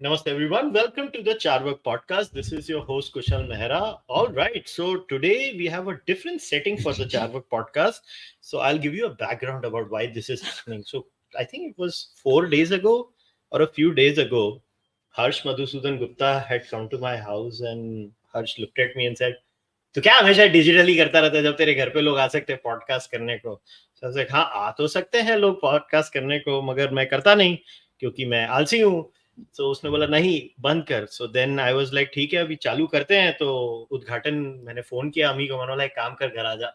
Namaste everyone. Welcome to the Charvak podcast. This is your host Kushal Mehra. All right. So today we have a different setting for the Charvak podcast. So I'll give you a background about why this is happening. So I think it was 4 days ago or a few days ago, Harsh Madhusudan Gupta had come to my house and Harsh looked at me and said, तो क्या हमेशा digitally करता रहता है जब तेरे घर पे लोग आ सकते हैं पॉडकास्ट करने को. So I was like, हाँ आ तो सकते हैं लोग पॉडकास्ट करने को मगर मैं करता नहीं क्योंकि मैं आलसी हूँ. So उसने बोला नहीं बंद कर. So then I was like ठीक है अभी चालू करते हैं. तो उद्घाटन मैंने फोन किया अमी को, मैंने बोला एक काम कर घर आ जा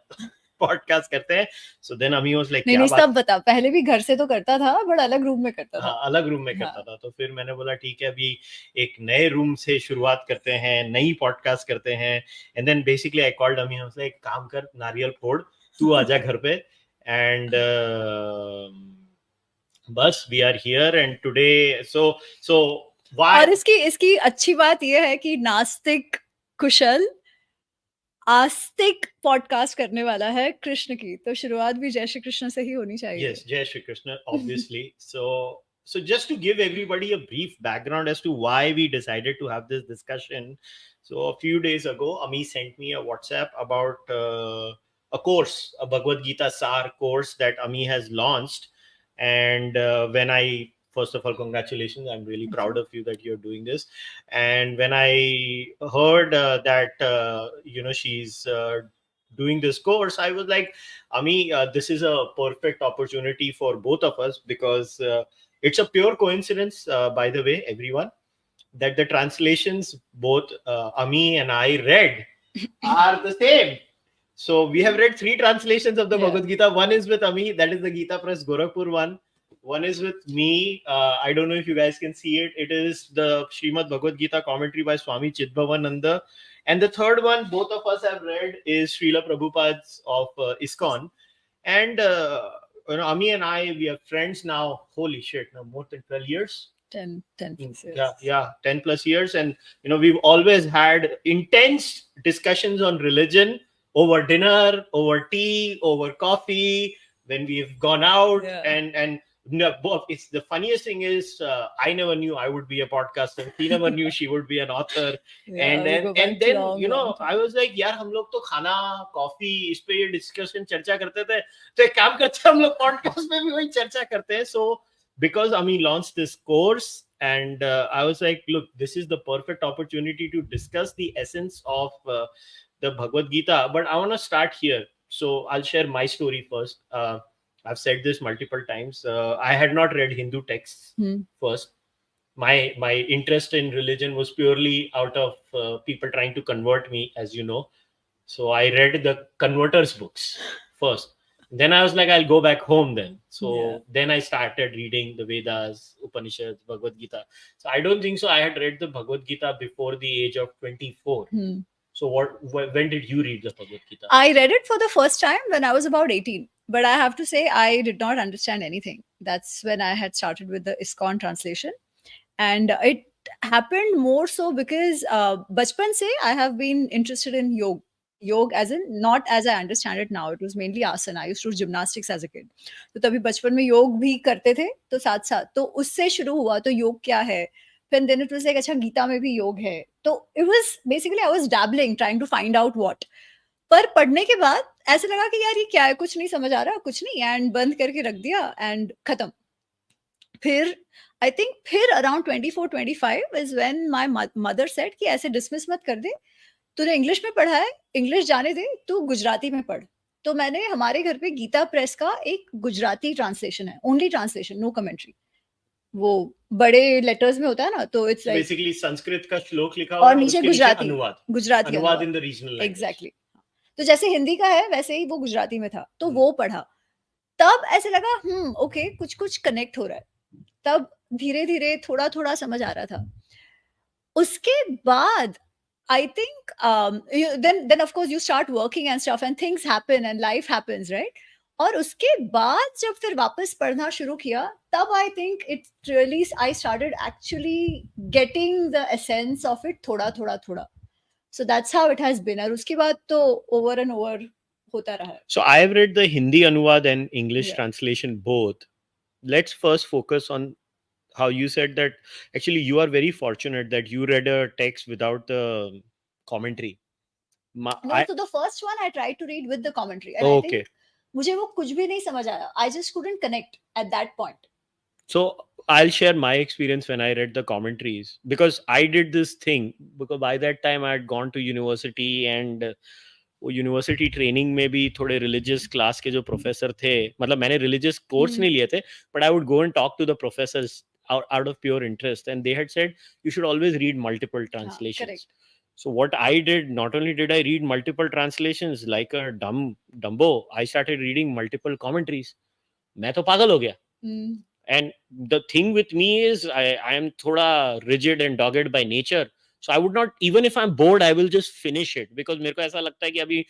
पॉडकास्ट करते हैं. So then अमी was like नहीं सब बता, पहले भी घर से तो करता था बट अलग रूम में करता था. हाँ अलग रूम में करता था. तो फिर मैंने बोला ठीक है अभी एक नए रूम से शुरुआत करते हैं, नई पॉडकास्ट करते हैं. And then basically I called Ami, उसने एक काम कर नारियल फोड़ तू आ जा घर पे. एंड बस we are here and today so why. और इसकी अच्छी बात यह है कि नास्तिक कुशल आस्तिक पॉडकास्ट करने वाला है कृष्ण की. तो शुरुआत भी जय श्री कृष्ण से ही होनी चाहिए. Yes, जय Shri Krishna obviously. So just to give everybody a brief background as to why we decided to have this discussion. So a few days ago, Ami sent me a WhatsApp about a course, a Bhagavad Gita Sar course that Ami has launched. And when I, first of all, congratulations. I'm really proud of you that you're doing this. And when I heard that, she's doing this course, I was like, Ami, this is a perfect opportunity for both of us because it's a pure coincidence, by the way, everyone, that the translations both Ami and I read are the same. So we have read 3 translations of the Bhagavad Gita. One is with Ami, that is the Gita Press Gorakhpur one. One is with me. I don't know if you guys can see it. It is the Srimad Bhagavad Gita commentary by Swami Chidbhavananda. And the third one, both of us have read, is Srila Prabhupada's of ISKCON. And, Ami and I, we are friends now. Holy shit, now more than 12 years. 10 plus years. Yeah, 10 plus years. And, we've always had intense discussions on religion over dinner, over tea, over coffee, when we've gone out. And it's the funniest thing is I never knew I would be a podcaster. She never knew she would be an author. And then I was like यार हम लोग तो खाना coffee इस पे ये discussion चर्चा करते थे, तो एक काम करते हैं हम लोग पॉडकास्ट में भी वही चर्चा करते हैं. So because Ami launched this course and I was like, look, this is the perfect opportunity to discuss the essence of the Bhagavad Gita. But I want to start here. So I'll share my story first. I've said this multiple times. I had not read Hindu texts first. My interest in religion was purely out of people trying to convert me, as you know. So I read the converters' books first. Then I was like, I'll go back home then. So then I started reading the Vedas, Upanishads, Bhagavad Gita. So I don't think so. I had read the Bhagavad Gita before the age of 24. So when did you read the Bhagavad Gita? I read it for the first time when I was about 18. But I have to say, I did not understand anything. That's when I had started with the ISKCON translation. And it happened more so because bachpan se I have been interested in yoga. Yoga as in, not as I understand it now. It was mainly asana. I used to do gymnastics as a kid. तो तभी बचपन में योग भी करते थे. तो साथ साथ तो उससे शुरू हुआ. तो योग क्या है? Then it was like, अच्छा गीता में भी योग है. तो it was basically I was dabbling, trying to find out what. पर पढ़ने के बाद ऐसा लगा कि यार ये क्या है, कुछ नहीं समझ आ रहा, कुछ नहीं, एंड बंद करके रख दिया एंड खत्म. फिर आई थिंक फिर around 24-25 is when my mother said कि ऐसे डिसमिस मत कर दे, तूने इंग्लिश में पढ़ा है, इंग्लिश जाने दे, तू गुजराती में पढ़. तो मैंने हमारे घर पे गीता प्रेस का एक गुजराती ट्रांसलेशन है, ओनली ट्रांसलेशन, नो कमेंट्री. वो बड़े लेटर्स में होता है ना, तो इट्स लाइक बेसिकली संस्कृत का श्लोक लिखा और नीचे गुजराती अनुवाद in the regional language. Exactly. तो जैसे हिंदी का है वैसे ही वो गुजराती में था. तो वो पढ़ा, तब ऐसे लगा ओके कुछ कनेक्ट हो रहा है. तब धीरे धीरे थोड़ा थोड़ा समझ आ रहा था. उसके बाद I think then of course you start working and stuff and things happen and life happens, right? और उसके बाद जब फिर वापस पढ़ना शुरू किया, तब I think it really I started actually getting the essence of it थोड़ा. So that's how it has been. और उसके बाद तो over and over होता रहा है. So I have read the Hindi anuvad and English translation both. Let's first focus on how you said that actually you are very fortunate that you read a text without the commentary. No, so the first one I tried to read with the commentary, and I think मुझे वो कुछ भी नहीं समझ आया. I just couldn't connect at that point. So I'll share my experience when I read the commentaries, because I did this thing because by that time I had gone to university, and वो university training में भी थोड़े religious class के जो professor थे, मतलब मैंने religious course नहीं लिए थे, but I would go and talk to the professors out of pure interest, and they had said you should always read multiple translations. So what I did, not only did I read multiple translations like a dumbo, I started reading multiple commentaries. मैं तो पागल हो गया. And the thing with me is I am thoda rigid and dogged by nature. So I would not, even if I'm bored, I will just finish it, because मेरे को ऐसा लगता है कि अभी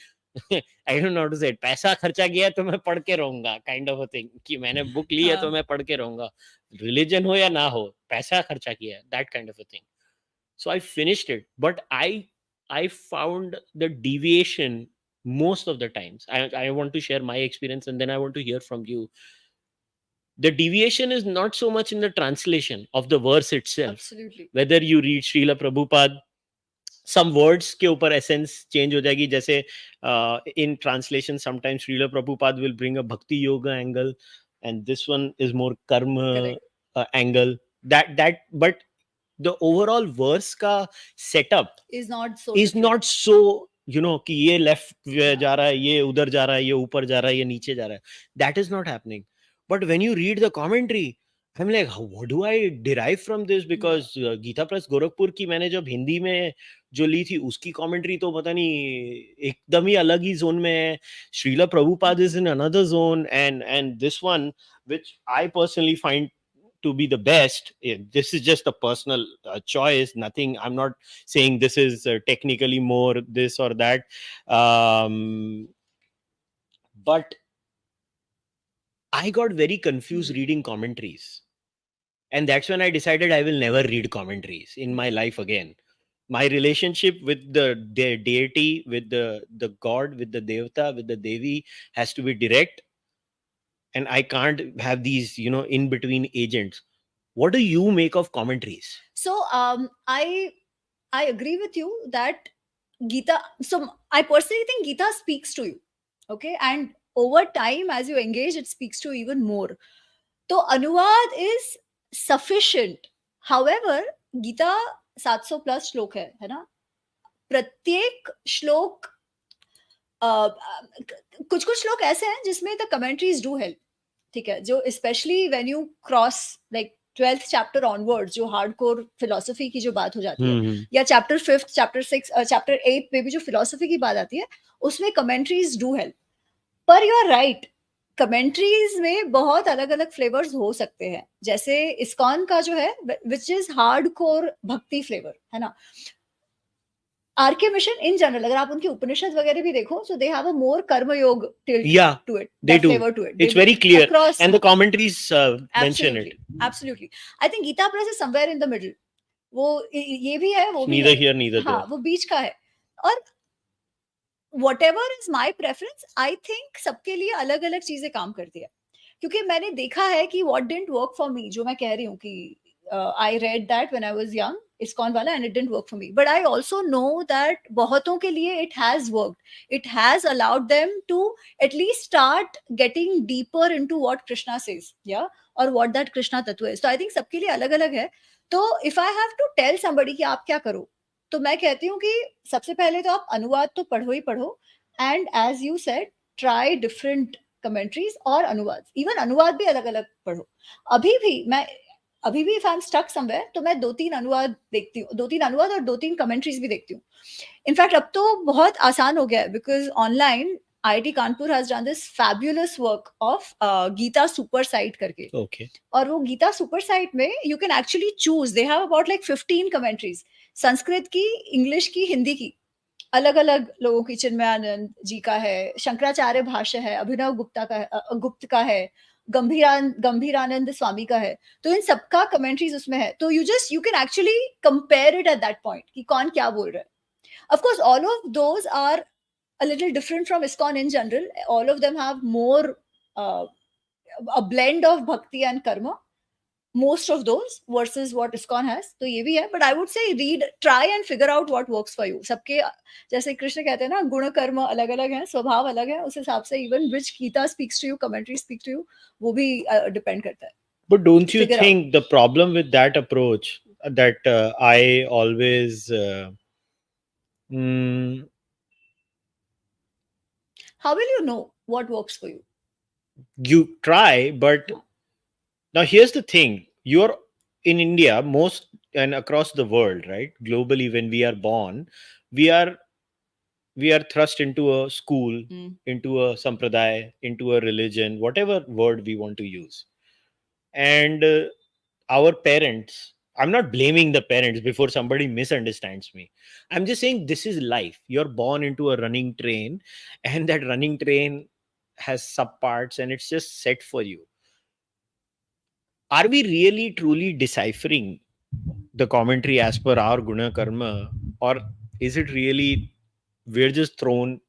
I don't know how to say it, पैसा खर्चा गया तो मैं पढ़ के रहूंगा, kind of a thing, कि मैंने बुक ली है तो मैं पढ़ के रहूंगा, रिलीजन हो या ना हो, पैसा खर्चा किया है, that kind of a thing. So I finished it, but I found the deviation most of the times. I want to share my experience, and then I want to hear from you. The deviation is not so much in the translation of the verse itself. Absolutely. Whether you read Srila Prabhupada, some words के ऊपर essence change हो जाएगी. जैसे in translation sometimes Srila Prabhupada will bring a bhakti yoga angle, and this one is more karma angle. But the overall verse का setup is not so कि ये left जा रहा है, ये उधर जा रहा है, ये ऊपर जा रहा है, ये नीचे जा रहा है. That is not happening. But when you read the commentary, I'm like, what do I derive from this? Because Gita Press Gorakhpur की मैंने जब हिंदी में जो ली थी, उसकी कमेंट्री तो पता नहीं एकदम ही अलग ही जोन में है. Srila Prabhupada is in another zone, and this one, which I personally find to be the best. This is just a personal choice. Nothing. I'm not saying this is technically more this or that. But I got very confused reading commentaries. And that's when I decided I will never read commentaries in my life again. My relationship with the deity, with the god, with the devata, with the devi has to be direct. And I can't have these, in between agents. What do you make of commentaries? So I agree with you that Geeta, so I personally think Geeta speaks to you. Okay. And over time, as you engage, it speaks to you even more. So Anuvad is sufficient. However, Geeta 700 plus श्लोक है ना? प्रत्येक श्लोक कुछ श्लोक ऐसे हैं जिसमें the commentaries do help. ठीक है, जो especially when you cross like 12th chapter onwards, जो hardcore philosophy की जो बात हो जाती है, या chapter 5th, chapter 6, chapter 8 में भी जो philosophy की बात आती है, उसमें commentaries do help. पर you are right, commentaries में बहुत अलग-अलग flavors हो सकते हैं. जैसे ISKCON का जो है, which is hardcore भक्ति flavor, है ना? आरके मिशन इन जनरल, अगर आप उनके उपनिषद वगैरह भी देखो, so they have a more karma yoga tilt to it. They do. Flavor to it. It's very clear. And the commentaries mention it. Absolutely. I think Geeta Press is somewhere in the middle. वो ये भी है, वो भी neither here, neither there. हाँ, वो बीच का है. और whatever is my preference, I think सबके लिए अलग-अलग चीजें काम करती है. क्योंकि मैंने देखा है कि what didn't work for me, जो मैं कह रही हूँ कि I read that when I was young, ISKCON वाला, and it didn't work for me. But I also know that बहुतों के लिए it has worked. It has allowed them to at least start getting deeper into what Krishna says, yeah, or what that Krishna तत्व is. So I think सबके लिए अलग-अलग है. तो if I have to tell somebody कि आप क्या करो, तो मैं कहती हूँ कि सबसे पहले तो आप अनुवाद तो पढ़ो ही पढ़ो, and as you said, try different commentaries और अनुवाद. Even अनुवाद भी अलग-अलग पढ़ो. अभी भी if I'm stuck somewhere, तो मैं 2-3 अनुवाद देखती हूँ, 2-3 अनुवाद और 2-3 commentaries भी देखती हूँ. इनफैक्ट अब तो बहुत आसान हो गया है, because online IIT Kanpur has done this fabulous work of Geeta super site करके. Okay. और वो Geeta super site में you can actually choose. They have about like 15 commentaries. Sanskrit की, इंग्लिश की, हिंदी की, अलग-अलग लोगों की, चिन्मयानंद जी का है, शंकराचार्य भाष्य है, अभिनव गुप्त का है, गंभीरानंद स्वामी का है. तो इन सबका कमेंट्रीज उसमें है. तो you can actually compare it at that point कि कौन क्या बोल रहा है. Of course, all of those are a little different from ISKCON in general. All of them have more a blend of bhakti and karma. most of those versus what ISKCON has. तो ये भी है, but I would say read, try and figure out what works for you. सबके जैसे कृष्ण कहते हैं ना, गुण कर्म अलग अलग हैं, स्वभाव अलग है, उस हिसाब से even which Gita speaks to you, commentary speaks to you, वो भी depend करता है. But don't you think the problem with that approach that I always how will you know what works for you? You try, but now here's the thing: you're in India, most and across the world, right? Globally, when we are born, we are thrust into a school, into a sampradaya, into a religion, whatever word we want to use, and our parents. I'm not blaming the parents before somebody misunderstands me. I'm just saying this is life. You're born into a running train, and that running train has subparts, and it's just set for you. Are we really truly deciphering the commentary as per our guna karma, or is it really we're just thrown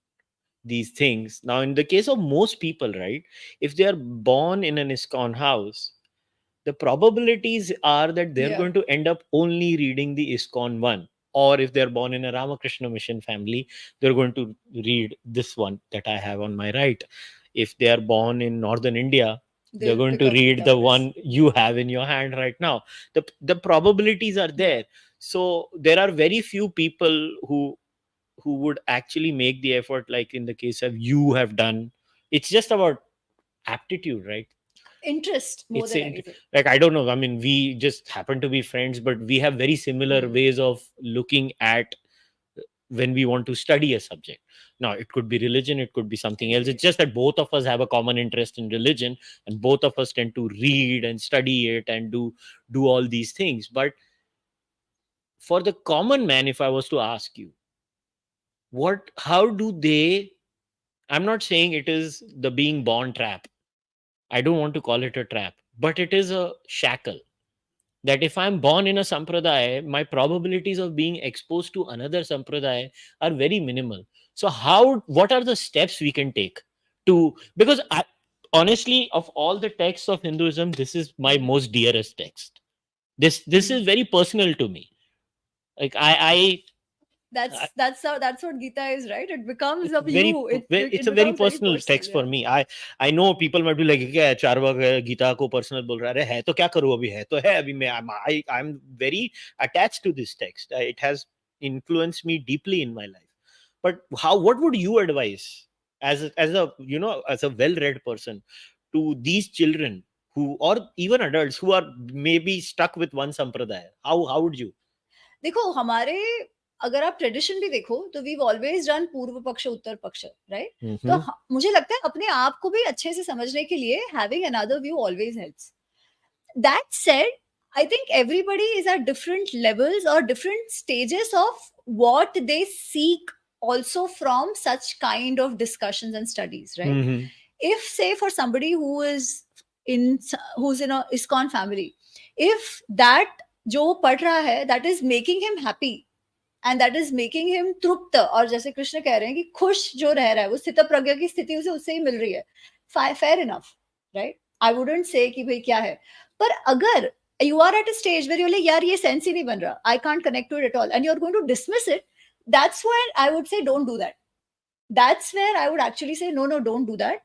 these things? Now, in the case of most people, right, if they are born in an ISKCON house, the probabilities are that they're going to end up only reading the ISKCON one. Or if they're born in a Ramakrishna mission family, they're going to read this one that I have on my right. If they are born in northern India, they're going to read the one you have in your hand right now. The probabilities are there. So there are very few people who would actually make the effort, like in the case of you have done. It's just about aptitude, right? Interest more than anything. Like, I don't know, I mean, we just happen to be friends, but we have very similar ways of looking at when we want to study a subject. Now, it could be religion, it could be something else. It's just that both of us have a common interest in religion, and both of us tend to read and study it and do all these things. But for the common man, if I was to ask you, how do they, I'm not saying it is the being born trap. I don't want to call it a trap, but it is a shackle that if I'm born in a sampradaya, my probabilities of being exposed to another sampradaya are very minimal. So what are the steps we can take to, because honestly, of all the texts of Hinduism, this is my most dearest text. This is very personal to me. Like that's what Gita is, right? It becomes of very, you. it's a very personal text for me. I know people might be like, क्या चार्वाक गीता को personal बोल रहा है तो क्या करूँ, अभी है तो है, अभी मैं I'm very attached to this text. It has influenced me deeply in my life. But what would you advise as a as a well-read person to these children who, or even adults who are maybe stuck with one sampradaya? How would you? देखो, हमारे अगर आप tradition भी देखो तो we always done पूर्व पक्ष उत्तर पक्ष, राइट? तो मुझे लगता है अपने आप को भी अच्छे से समझने के लिए having another view always helps. That said, I think everybody is at different levels or different stages of what they seek also from such kind of discussions and studies, right? If say for somebody who's in a ISKCON family, if that जो पढ़ रहा है that is making him happy and that is making him तृप्त, और जैसे कृष्ण कह रहे हैं कि खुश जो रह रहा है वो स्थित प्रज्ञा की स्थिति उसे उससे ही मिल रही है, fair enough, right? I wouldn't say कि भाई क्या है, पर अगर you are at a stage where you're like, यार ये sense ही नहीं बन रहा, I can't connect to it at all, and you're going to dismiss it, that's where I would say don't do that. That's where I would actually say no, don't do that.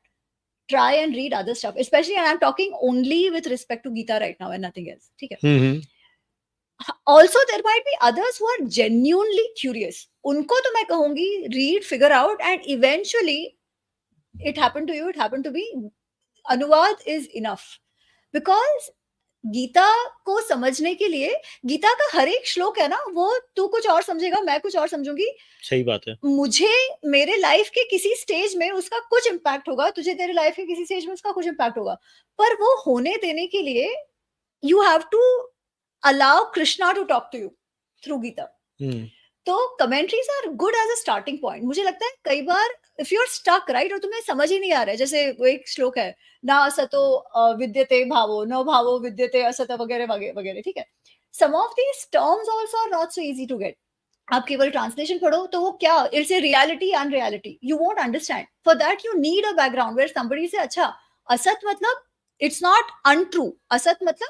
Try and read other stuff, especially, and I'm talking only with respect to Gita right now and nothing else. ठीक है? Also, there might be others who are genuinely curious. उनको तो मैं कहूंगी read, figure out, and eventually it happened to you, it happened to me. अनुवाद is enough, because Gita को समझने के लिए गीता का हर एक श्लोक है ना, वो तू कुछ और समझेगा, मैं कुछ और समझूंगी. सही बात है. मुझे मेरे लाइफ के किसी स्टेज में उसका कुछ इम्पैक्ट होगा, तुझे तेरे लाइफ के किसी स्टेज में उसका कुछ इम्पैक्ट होगा, पर वो होने देने के लिए you have to allow Krishna to talk to you through Gita. तो commentaries are good as a starting point. मुझे लगता है कई बार if you're stuck, right, और तुम्हें समझ ही नहीं आ रहा है, जैसे वो एक श्लोक है, ना असतो विद्यते भावो, न भावो विद्यते असत, वगैरह वगैरह, ठीक है? Some of these terms also are not so easy to get. आप केवल ट्रांसलेशन पढ़ो तो वो क्या, it's a reality unreality, you won't understand. For that you need a background where somebody says, अच्छा असत मतलब इट्स नॉट अनट्रू, असत मतलब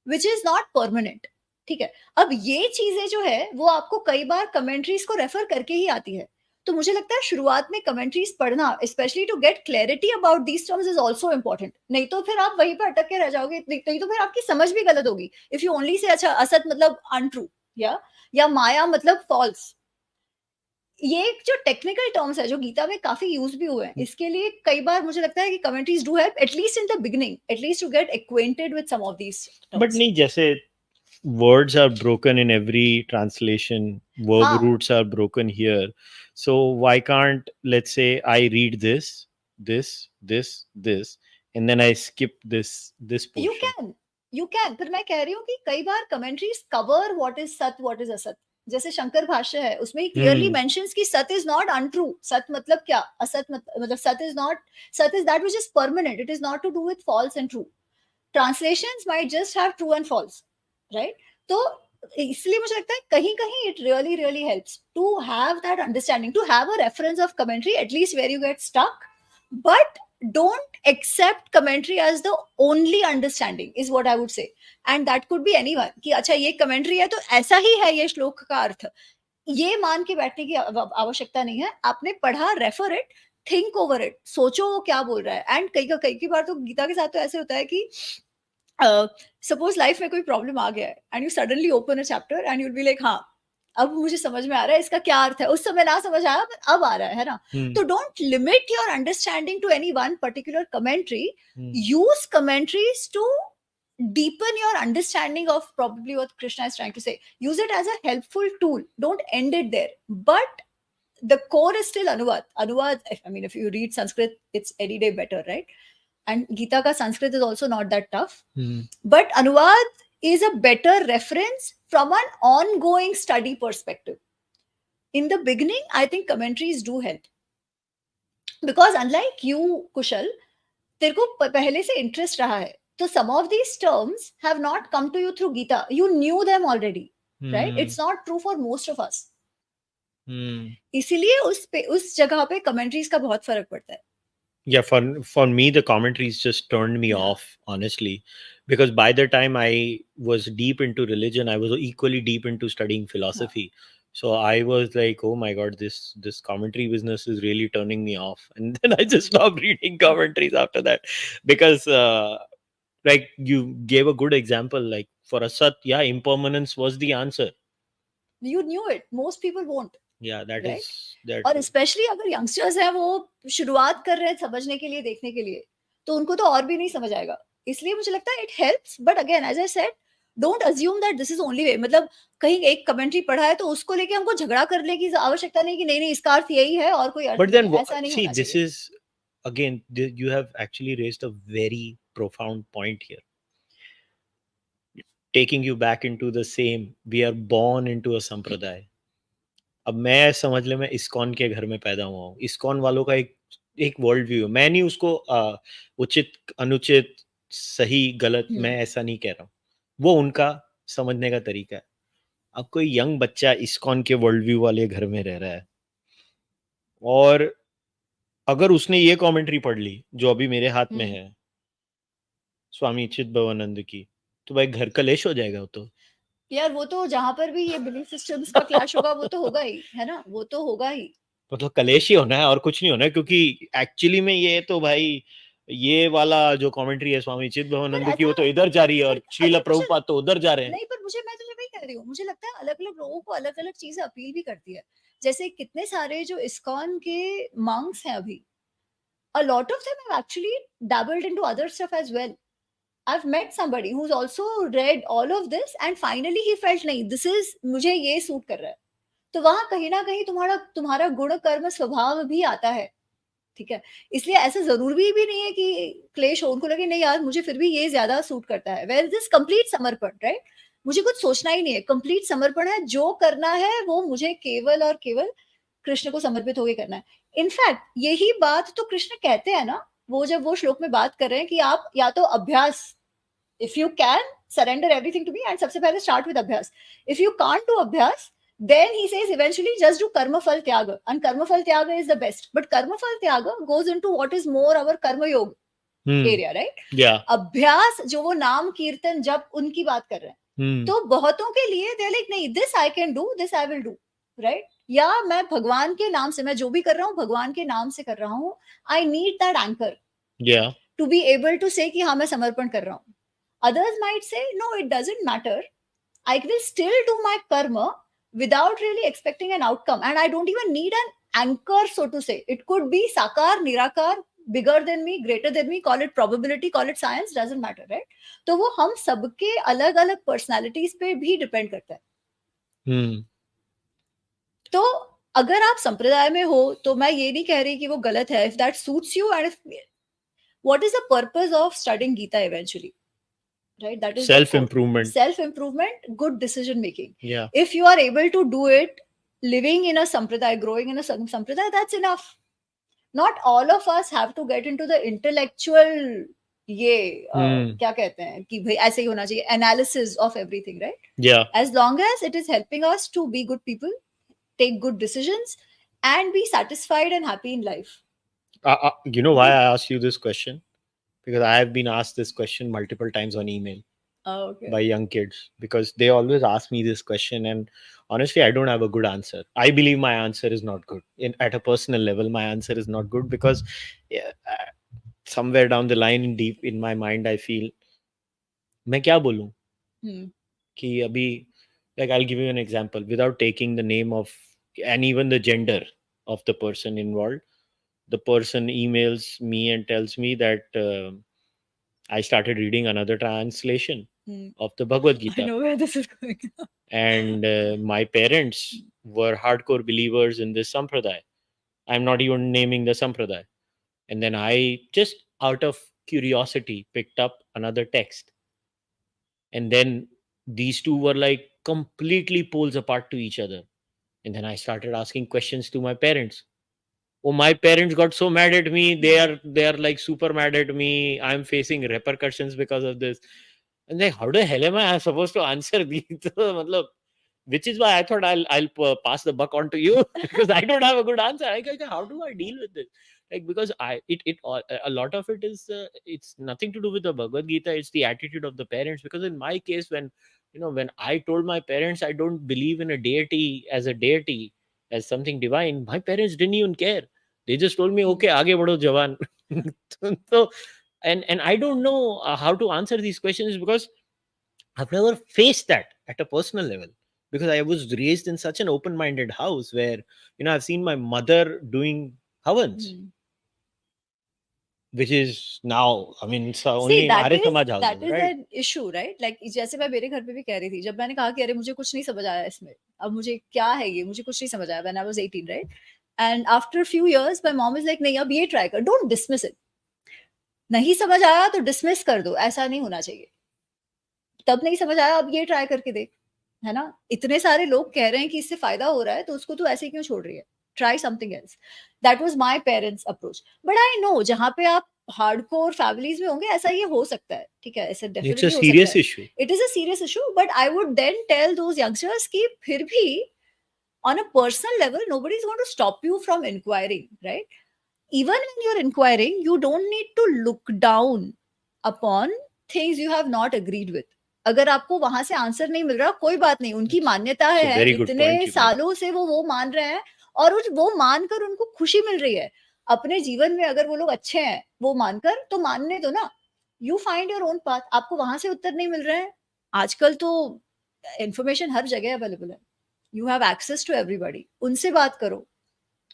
which is not permanent. ठीक है, अब ये चीजें जो है वो आपको कई बार कमेंट्रीज को रेफर करके ही आती है. तो मुझे लगता है शुरुआत में कमेंट्रीज पढ़ना, specially to get clarity about these terms, is also important. नहीं तो फिर आप वहीं पर अटक के रह जाओगे, नहीं तो फिर आपकी समझ भी गलत होगी. इफ यू ओनली से अच्छा असत मतलब अनट्रू, या माया मतलब फॉल्स. ये जो टेक्निकल टर्म्स है जो गीता में काफी यूज भी हुए हैं, इसके लिए कई बार मुझे लगता है कि commentaries do help at least in the beginning, at least to get acquainted with some of these terms. But नहीं, जैसे words are broken in every translation, verb roots are broken here, so why can't, let's say I read this, and then I skip this portion? you can पर मैं कह रही हूँ कि कई बार commentaries cover what is सत what is असत. जैसे शंकर भाष्य है, उसमें ही क्लियरली मेंशंस कि सत इज नॉट अनट्रू. सत मतलब क्या, असत मतलब सत is that which is permanent, it is not to do with false and true. Translations might just have true and false, right? तो इसलिए मुझे लगता है कहीं कहीं it really really helps to have that understanding, to have a reference of commentary at least where you get stuck. But don't accept commentary as the only understanding is what I would say. And that could be anyone कि अच्छा ये commentary है तो ऐसा ही है ये श्लोक का अर्थ, ये मान के बैठने की आवश्यकता नहीं है. आपने पढ़ा, refer it, think over it, सोचो वो क्या बोल रहा है. एंड कई बार तो गीता के साथ तो ऐसे होता है कि सपोज लाइफ में कोई प्रॉब्लम आ गया है and you suddenly open a chapter and you will be like, हाँ अब मुझे समझ में आ रहा है इसका क्या अर्थ है. उस समय ना समझ आया पर अब आ रहा है ना. तो don't limit your understanding to any one particular commentary. Use commentaries to deepen your understanding of probably what Krishna is trying to say. Use it as a helpful tool. Don't end it there. But the core is still Anuvad. Anuvad, I mean, if you read Sanskrit, it's any day better, right? And Geeta ka Sanskrit is also not that tough. But Anuvad is a better reference from an ongoing study perspective. In the beginning, I think commentaries do help. Because unlike you, Kushal, तेरे को पहले से interest रहा है. So some of these terms have not come to you through Geeta. You knew them already, right? It's not true for most of us. इसीलिए उस जगह पे commentaries का बहुत फर्क पड़ता है. Yeah, for me the commentaries just turned me off, honestly, because by the time I was deep into religion, I was equally deep into studying philosophy. So I was like, oh my god, this commentary business is really turning me off. And then I just stopped reading commentaries after that, because like you gave a good example, like for Asat, yeah, impermanence was the answer. You knew it. Most people won't. Yeah, that right? is that. और specially अगर youngsters हैं, वो शुरुआत कर रहे हैं समझने के लिए, देखने के लिए, तो उनको तो और भी नहीं समझ आएगा. इसलिए मुझे लगता है it helps. But again as I said, don't assume that this is only way. मतलब कहीं एक कमेंट्री पढ़ा है तो उसको लेके हमको झगड़ा करने की आवश्यकता नहीं कि नहीं इसका अर्थ यही है और कोई अर्थ नहीं, ऐसा नहीं होना चाहिए. This is again, you have actually raised a very profound point here, taking you back into the same, we are born into a sampradaya. अब मैं समझ ले, मैं इस्कॉन के घर में पैदा हुआ हूँ. इस्कॉन वालों का एक वर्ल्ड व्यू है. मैं नहीं उसको उचित अनुचित सही गलत मैं ऐसा नहीं कह रहा हूँ, वो उनका समझने का तरीका है. अब कोई यंग बच्चा इस्कॉन के वर्ल्ड व्यू वाले घर में रह रहा है, और अगर उसने ये कमेंट्री पढ़ ली जो अभी मेरे हाथ में है स्वामी चिदभवानंद की, तो भाई घर कलेश हो जाएगा. तो यार वो तो जहां पर भी ये बिलीफ सिस्टम्स का क्लैश होगा वो तो होगा ही, है ना, वो तो होगा ही. मतलब कलेश ही होना है और कुछ नहीं होना है, क्योंकि एक्चुअली में ये तो भाई ये वाला जो कमेंट्री है स्वामी चिदभवानंद की, वो तो इधर जा रही है और श्रील प्रभुपाद तो उधर जा रहे हैं. नहीं, पर मैं तुझे वही कह रही हूँ, मुझे लगता है अलग अलग लोगों को अलग अलग चीजें अपील भी करती है. जैसे कितने सारे जो इस्कॉन के मंक्स हैं अभी, a lot of them have actually dabbled into other stuff as well. I've met somebody who's also read all of this and finally he felt नहीं, this is मुझे ये सूट कर रहा है. तो वहां कहीं ना कहीं तुम्हारा गुण कर्म स्वभाव भी आता है. ठीक है, इसलिए ऐसा जरूरी भी नहीं है कि क्लेश हो, उनको लगे नहीं यार मुझे फिर भी ये ज्यादा सूट करता है. वेयर दिस कंप्लीट समर्पण, राइट? मुझे कुछ सोचना ही नहीं है, कंप्लीट समर्पण है. जो करना है वो मुझे केवल और केवल कृष्ण को समर्पित होकर करना है. इनफैक्ट यही बात तो कृष्ण कहते हैं ना, वो जब वो श्लोक में बात कर रहे हैं कि आप या तो अभ्यास, if you can surrender everything to me, and सबसे पहले start with abhyasa. If you can't do abhyasa, then he says eventually just do karma phal tyaga, and karma phal tyaga is the best. But karma phal tyaga goes into what is more our karma yoga, area, right? अभ्यास जो वो नाम कीर्तन जब उनकी बात कर रहे हैं, तो बहुतों के लिए दे लाइक नहीं, this I can do, this I will do, right? या मैं भगवान के नाम से, मैं जो भी कर रहा हूँ भगवान के नाम से कर रहा हूँ, I need that anchor to be able to say कि हाँ मैं समर्पण कर रहा हूँ. Others might say, no, it doesn't matter. I will still do my karma without really expecting an outcome. And I don't even need an anchor, so to say. It could be sakar, nirakar, bigger than me, greater than me, call it probability, call it science, doesn't matter, right? तो वो हम सबके अलग अलग personalities पे भी depend करता है. तो अगर आप संप्रदाय में हो तो मैं ये नहीं कह रही कि वो गलत है. If that suits you and what is the purpose of studying Gita eventually? Right, that is self-improvement, good decision making. If you are able to do it living in a sampradaya, growing in a sampradaya, that's enough. Not all of us have to get into the intellectual ये क्या कहते हैं कि भाई ऐसे ही होना चाहिए, analysis of everything, right? As long as it is helping us to be good people, take good decisions and be satisfied and happy in life. You know why I asked you this question? Because I have been asked this question multiple times on email by young kids, because they always ask me this question, and honestly I don't have a good answer. I believe my answer is not good. At a personal level, my answer is not good, because somewhere down the line, deep in my mind, I feel मैं क्या बोलूं कि अभी, like I'll give you an example without taking the name of and even the gender of the person involved. The person emails me and tells me that I started reading another translation of the Bhagavad Gita. I know where this is going. And my parents were hardcore believers in this sampradaya. I'm not even naming the sampradaya. And then I just out of curiosity picked up another text. And then these two were like completely poles apart to each other. And then I started asking questions to my parents. Oh, my parents got so mad at me. They are like super mad at me. I'm facing repercussions because of this. And like, how the hell am I supposed to answer these? Which is why I thought I'll pass the buck on to you, because I don't have a good answer. How do I deal with this? Like, because a lot of it is it's nothing to do with the Bhagavad Gita. It's the attitude of the parents. Because in my case, when I told my parents I don't believe in a deity, as something divine, my parents didn't even care. They just told me, okay, aage badho jawan. So and I don't know how to answer these questions, because I've never faced that at a personal level, because I was raised in such an open-minded house where I've seen my mother doing havans, which is now, I mean, it's only in Arya Samaj houses, that is right? An issue, right? Like जैसे मैं मेरे घर पे भी कह रही थी, जब मैंने कहा कि अरे मुझे कुछ नहीं समझ आया इसमें, अब मुझे क्या है ये, मुझे कुछ नहीं समझ आया, when I was 18, right? And after a few years, my mom is like, नहीं अब ये try कर, don't dismiss it. नहीं समझ आया तो dismiss कर दो, ऐसा नहीं होना चाहिए. तब नहीं समझ आया, अब ये try करके देख, है ना? इतने सारे लोग कह रहे हैं कि इससे फायदा हो रहा है, तो उसको तू ऐसे क्यों छोड़ रही है? Try something else. That was my parents' approach. But I know जहाँ पे आप हार्डकोर फैमिलीज में होंगे ऐसा ये हो सकता है, ठीक है, ऐसा डेफिनेटली हो सकता है. It's a serious issue. It is a serious issue, but I would then tell those youngsters कि फिर भी on a personal level nobody is going to stop you from inquiring, right? Even when you're inquiring, you don't need to look down upon things you have not agreed with. अगर आपको वहां से answer नहीं मिल रहा, कोई बात नहीं, उनकी मान्यता है, इतने सालों से वो मान रहे हैं और वो मानकर उनको खुशी मिल रही है अपने जीवन में. अगर वो लोग अच्छे हैं वो मानकर, तो मानने दो ना. You find your own path. आपको वहां से उत्तर नहीं मिल रहे हैं, आजकल तो इंफॉर्मेशन हर जगह अवेलेबल है. You have access to everybody. उनसे बात करो.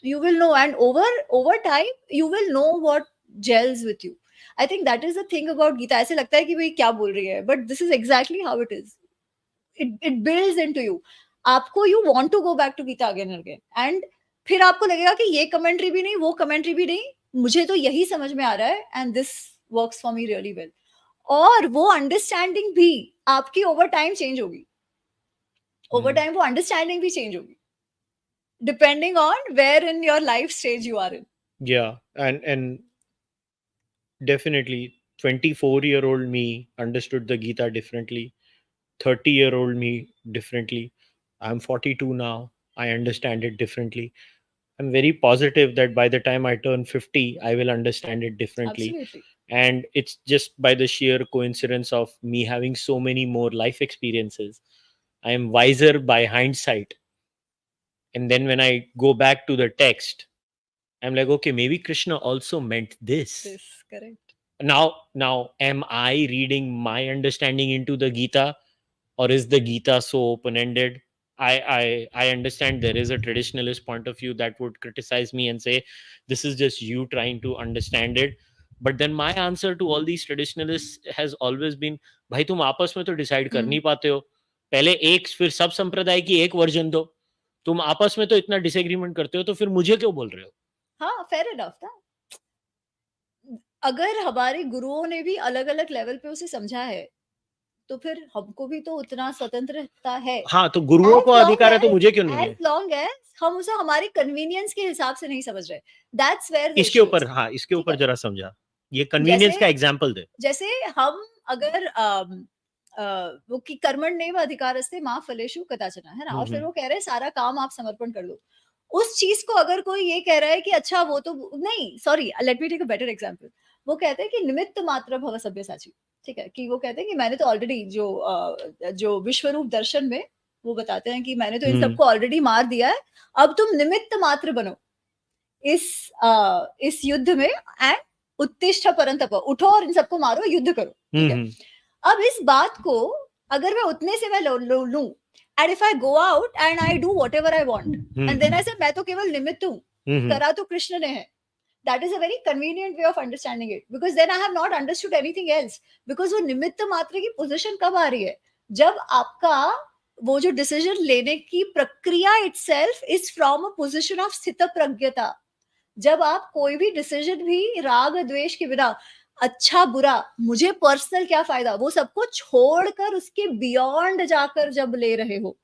You will know, and over time you will know what gels with you. I think that is the thing about Geeta. ऐसे लगता है कि भाई क्या बोल रही है, but this is exactly how it is. It builds into you. आपको you want to go back to Geeta again and again, and फिर आपको लगेगा कि ये कमेंट्री भी नहीं, वो कमेंट्री भी नहीं, मुझे तो यही समझ में आ रहा है, and this works for me really well. और वो अंडरस्टैंडिंग भी आपकी ओवर टाइम चेंज होगी. ओवर टाइम वो अंडरस्टैंडिंग भी चेंज होगी, depending on where in your life stage you are in. Yeah, and definitely 24-year-old me understood the Gita differently. 30-year-old me differently. I'm 42 now. I understand it differently. I'm very positive that by the time I turn 50, I will understand it differently. Absolutely. And it's just by the sheer coincidence of me having so many more life experiences. I am wiser by hindsight. And then when I go back to the text, I'm like, okay, maybe Krishna also meant this. This, correct. Now, am I reading my understanding into the Gita, or is the Gita so open-ended? I understand there is a traditionalist point of view that would criticize me and say this is just you trying to understand it. But then my answer to all these traditionalists has always been, भाई तुम आपस में तो decide कर नहीं पाते हो, पहले एक फिर सब संप्रदाय की एक वर्जन दो, तुम आपस में तो इतना डिसएग्रीमेंट करते हो, तो फिर मुझे क्यों बोल रहे हो? हाँ, फेयर इनफ था। अगर हमारे गुरुओं ने भी अलग अलग लेवल पे उसे समझा है, तो फिर हमको भी तो उतना स्वतंत्रता है। हाँ, तो गुरुओं को अधिकार है, तो मुझे क्यों नहीं है? As long as हम उसे हमारे कन्वीनियंस के हिसाब से नहीं समझ रहे, that's where इसके ऊपर, हाँ, इसके ऊपर जरा समझा, ये कन्वीनियंस का एग्जांपल दे। जैसे हम अगर वो कि कर्मण्येव अधिकारस्ते मा फलेषु कदाचन, है ना, और फिर वो कह रहे हैं सारा काम आप समर्पण कर दो। उस चीज को अगर कोई ये कह रहा है कि अच्छा वो तो नहीं, sorry, let me take a better example. वो कहते हैं कि निमित्त मात्र भव सब्यसाची, ठीक है, कि वो कहते हैं कि मैंने तो ऑलरेडी जो विश्वरूप दर्शन में वो बताते हैं कि मैंने तो इन सबको ऑलरेडी मार दिया है, अब तुम निमित्त मात्र बनो इस युद्ध में, एंड उत्तिष्ठ परंतप, उठो और इन सबको मारो, युद्ध करो, ठीक है। अब इस बात को अगर मैं उतने से मैं लूं, and if I go out and I do whatever I want, and then I say मैं तो केवल निमित्त हूं, करा तो कृष्ण ने है, that is a very convenient way of understanding it, because then I have not understood anything else, because वो निमित्त मात्र की पोजीशन कब आ रही है? जब आपका वो जो डिसीजन लेने की प्रक्रिया itself is from a position of स्थित प्रज्ञता। जब आप कोई भी डिसीजन भी राग द्वेष के बिना, अच्छा बुरा, मुझे पर्सनल क्या फायदा, वो सबको छोड़कर उसके बियॉन्ड जाकर जब ले रहे हो,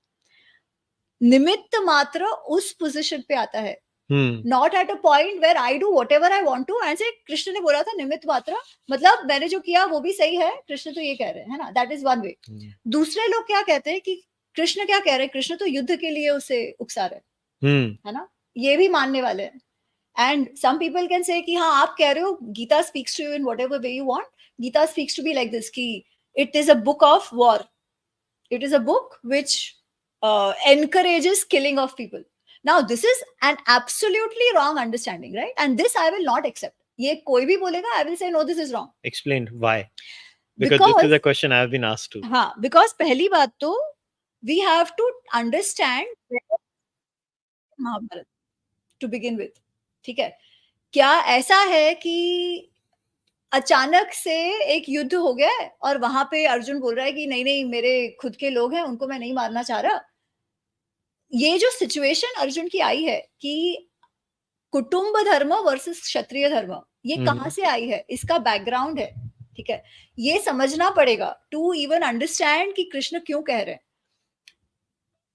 निमित्त मात्र उस पोजीशन पे आता है। Not at a point where I do whatever I want to, and say Krishna ने बोला था निमित्त मात्र, मतलब मैंने जो किया वो भी सही है, कृष्ण तो ये कह रहे हैं, है ना, that is one way। दूसरे लोग क्या कहते हैं कि कृष्ण क्या कह रहे हैं, कृष्ण तो युद्ध के लिए उसे उकसा रहे हैं, है ना, ये भी मानने वाले हैं। And some people can say कि हाँ आप कह रहे हो Gita speaks to you in whatever way you want, Gita speaks to be like this, कि it is a book of war, it is a book which encourages killing of people. Now this is an absolutely wrong understanding, right? And this I will not accept. ये कोई भी बोलेगा, I will say no, this is wrong. Explain why. Because this is a question I have been asked too. हाँ, because पहली बात तो we have to understand Mahabharat to begin with, ठीक है। क्या ऐसा है कि अचानक से एक युद्ध हो गया है और वहां पे अर्जुन बोल रहा है कि नहीं नहीं मेरे खुद के लोग हैं, उनको मैं नहीं मारना चाह रहा? ये जो सिचुएशन अर्जुन की आई है कि कुटुंब धर्म वर्सेस क्षत्रिय धर्म, ये कहां से आई है, इसका बैकग्राउंड है, ठीक है, ये समझना पड़ेगा टू इवन अंडरस्टैंड कि कृष्ण क्यों कह रहे हैं।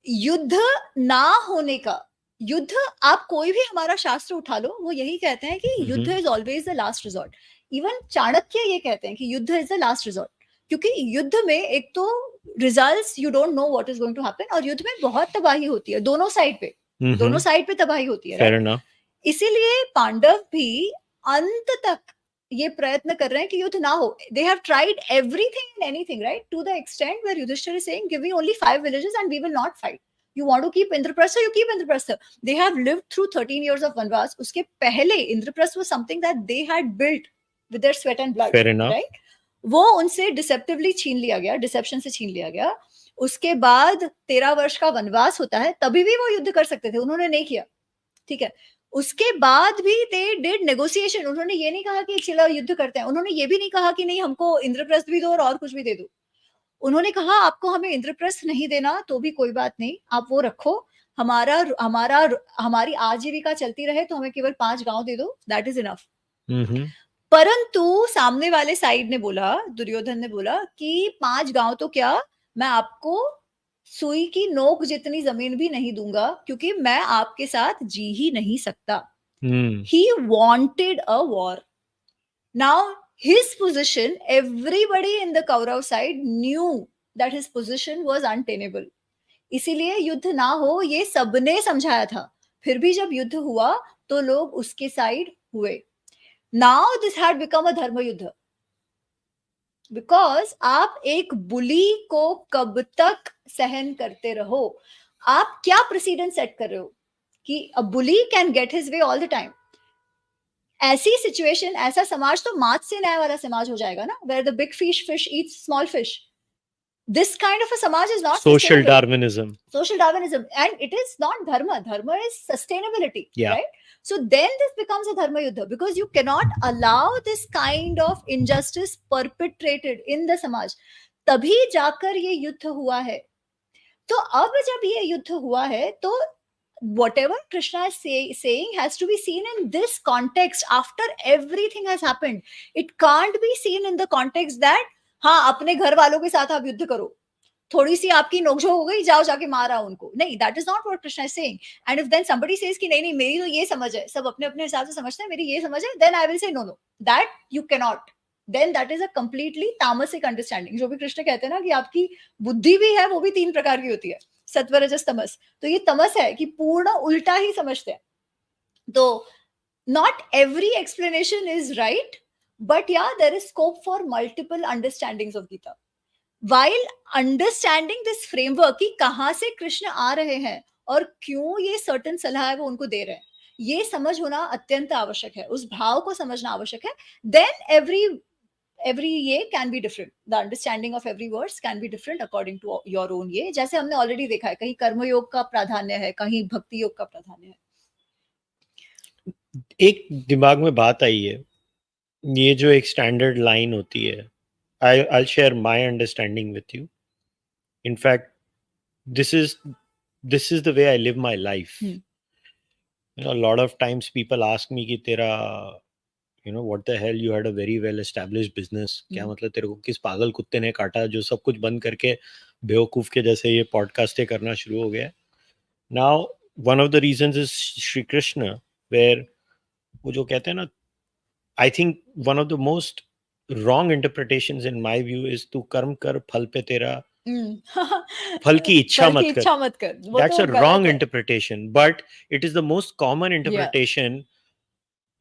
युद्ध ना होने का, युद्ध आप कोई भी हमारा शास्त्र उठा लो, वो यही कहते हैं कि युद्ध is always the last resort. Even Chanakya ये कहते हैं कि युद्ध इज द लास्ट रिजॉर्ट, क्योंकि युद्ध में एक तो results you don't know what is going to happen, और युद्ध में बहुत तबाही होती है दोनों साइड पे, दोनों साइड पे तबाही होती है। इसीलिए पांडव भी अंत तक ये प्रयत्न कर रहे हैं कि युद्ध ना हो। They have tried everything and anything, right, to the extent where Yudhishthira is saying give me only 5 villages and we will not fight, you want to keep Indraprastha, you keep Indraprastha. They have lived through 13 years of vanvas. उसके पहले Indraprastha was something that they had built with their sweat and blood. Fair enough. Right? वो उनसे deceptively छीन लिया गया, dissipation से छीन लिया गया। उसके बाद 13 वर्ष का वनवास होता है, तभी भी वो युद्ध कर सकते थे, उन्होंने नहीं किया, ठीक है। उसके बाद भी दे डिड नेगोशिएशन, उन्होंने ये नहीं कहा कि चलो युद्ध करते हैं, उन्होंने ये भी नहीं कहा कि नहीं हमको इंद्रप्रस्थ भी दो और कुछ भी दे दो। उन्होंने कहा आपको हमें इंद्रप्रस्थ नहीं देना तो भी कोई बात नहीं, आप वो रखो, हमारी आजीविका चलती रहे, तो हमें केवल 5 गांव दे दो, दैट इज इनफ। परंतु सामने वाले साइड ने बोला, दुर्योधन ने बोला कि 5 गांव तो क्या, मैं आपको सुई की नोक जितनी जमीन भी नहीं दूंगा, क्योंकि मैं आपके साथ जी ही नहीं सकता। He wanted a war. Now his position, everybody in the Kaurav side knew that his position was untenable. इसीलिए युद्ध ना हो ये सबने समझाया था, फिर भी जब युद्ध हुआ तो लोग उसके साइड हुए. Now this had become a धर्म युद्ध, बिकॉज आप एक बुली को कब तक सहन करते रहो? आप क्या प्रेसिडेंट सेट कर रहे हो कि a bully can get his way all the time? ऐसी सिचुएशन, ऐसा समाज तो मात से न्याय वाला समाज हो जाएगा ना, where the big fish eats small fish. This kind of a samaj is not social sustainable. Darwinism. Social Darwinism, and it is not dharma. Dharma is sustainability, Yeah. right? So then this becomes a dharma yuddha, because you cannot allow this kind of injustice perpetrated in the samaj. तभी जाकर ये युद्ध हुआ है. तो अब जब ये युद्ध हुआ है तो whatever Krishna is saying has to be seen in this context after everything has happened. It can't be seen in the context that हाँ अपने घर वालों के साथ आप युद्ध करो, थोड़ी सी आपकी नोकझोंक हो गई, जाओ जाके मारा उनको. नहीं, that is not what Krishna is saying. And if then somebody says कि नहीं नहीं मेरी तो ये समझ है, सब अपने अपने हिसाब से समझते हैं, मेरी ये समझ है, then I will say no, that you cannot. Then that is a completely तामसिक understanding. जो भी कृष्ण कहते हैं ना कि आपकी बुद्धि भी है, वो भी 3 प्रकार की होती है, सत्व रजस तमस. तो ये तमस है कि पूर्ण उल्टा ही समझते हैं. तो not every explanation is right, but yeah, there is scope for multiple understandings of Gita. While understanding this framework कि कहाँ से कृष्ण आ रहे हैं और क्यों ये certain सलाह है वो उनको दे रहे हैं, ये समझ होना अत्यंत आवश्यक है, उस भाव को समझना आवश्यक है. Then every ये can be different. The understanding of every verse can be different according to your own ये. जैसे हमने already देखा है, कहीं कर्मयोग का प्राधान्य है, कहीं भक्ति योग का प्राधान्य है. एक दिमाग में बात आई है, ये जो एक स्टैंडर्ड लाइन होती है, I'll share my understanding with you. In fact, this is the way I live my life. You know, a lot of times people ask me कि तेरा what the hell, you had a very well established business. क्या मतलब तेरे को किस पागल कुत्ते ने काटा जो सब कुछ बंद करके बेवकूफ के जैसे ये पॉडकास्टें करना शुरू हो गया. Now one of the reasons is Shri Krishna, where वो जो कहते हैं ना, I think one of the most wrong interpretations in my view is तू कर्म कर फल पे तेरा फल की इच्छा मत कर. That's a wrong interpretation, but it is the most common interpretation.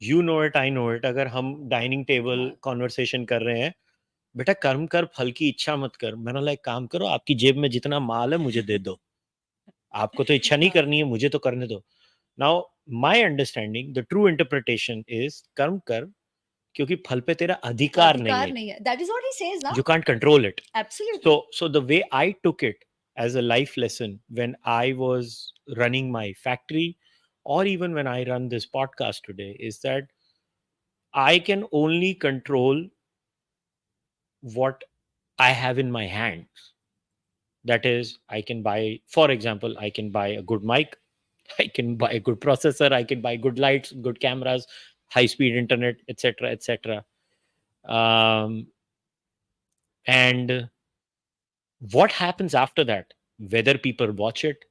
You know it, I know it. अगर हम डाइनिंग टेबल कॉन्वर्सेशन कर रहे हैं, बेटा कर्म कर फल की इच्छा मत कर. मैंने लाइक काम करो, आपकी जेब में जितना माल है मुझे दे दो, आपको तो इच्छा नहीं करनी है, मुझे तो करने दो. Now my understanding, the true interpretation is कर्म कर क्योंकि फल पे तेरा अधिकार नहीं है. That is what he says now. You can't control it. Absolutely. So the way I took it as a life lesson when I was running my factory, or even when I run this podcast today, is that I can only control what I have in my hands. That is, I can buy, for example, I can buy a good mic, I can buy a good processor, I can buy good lights, good cameras, high-speed internet, etc., etc. And what happens after that, whether people watch it,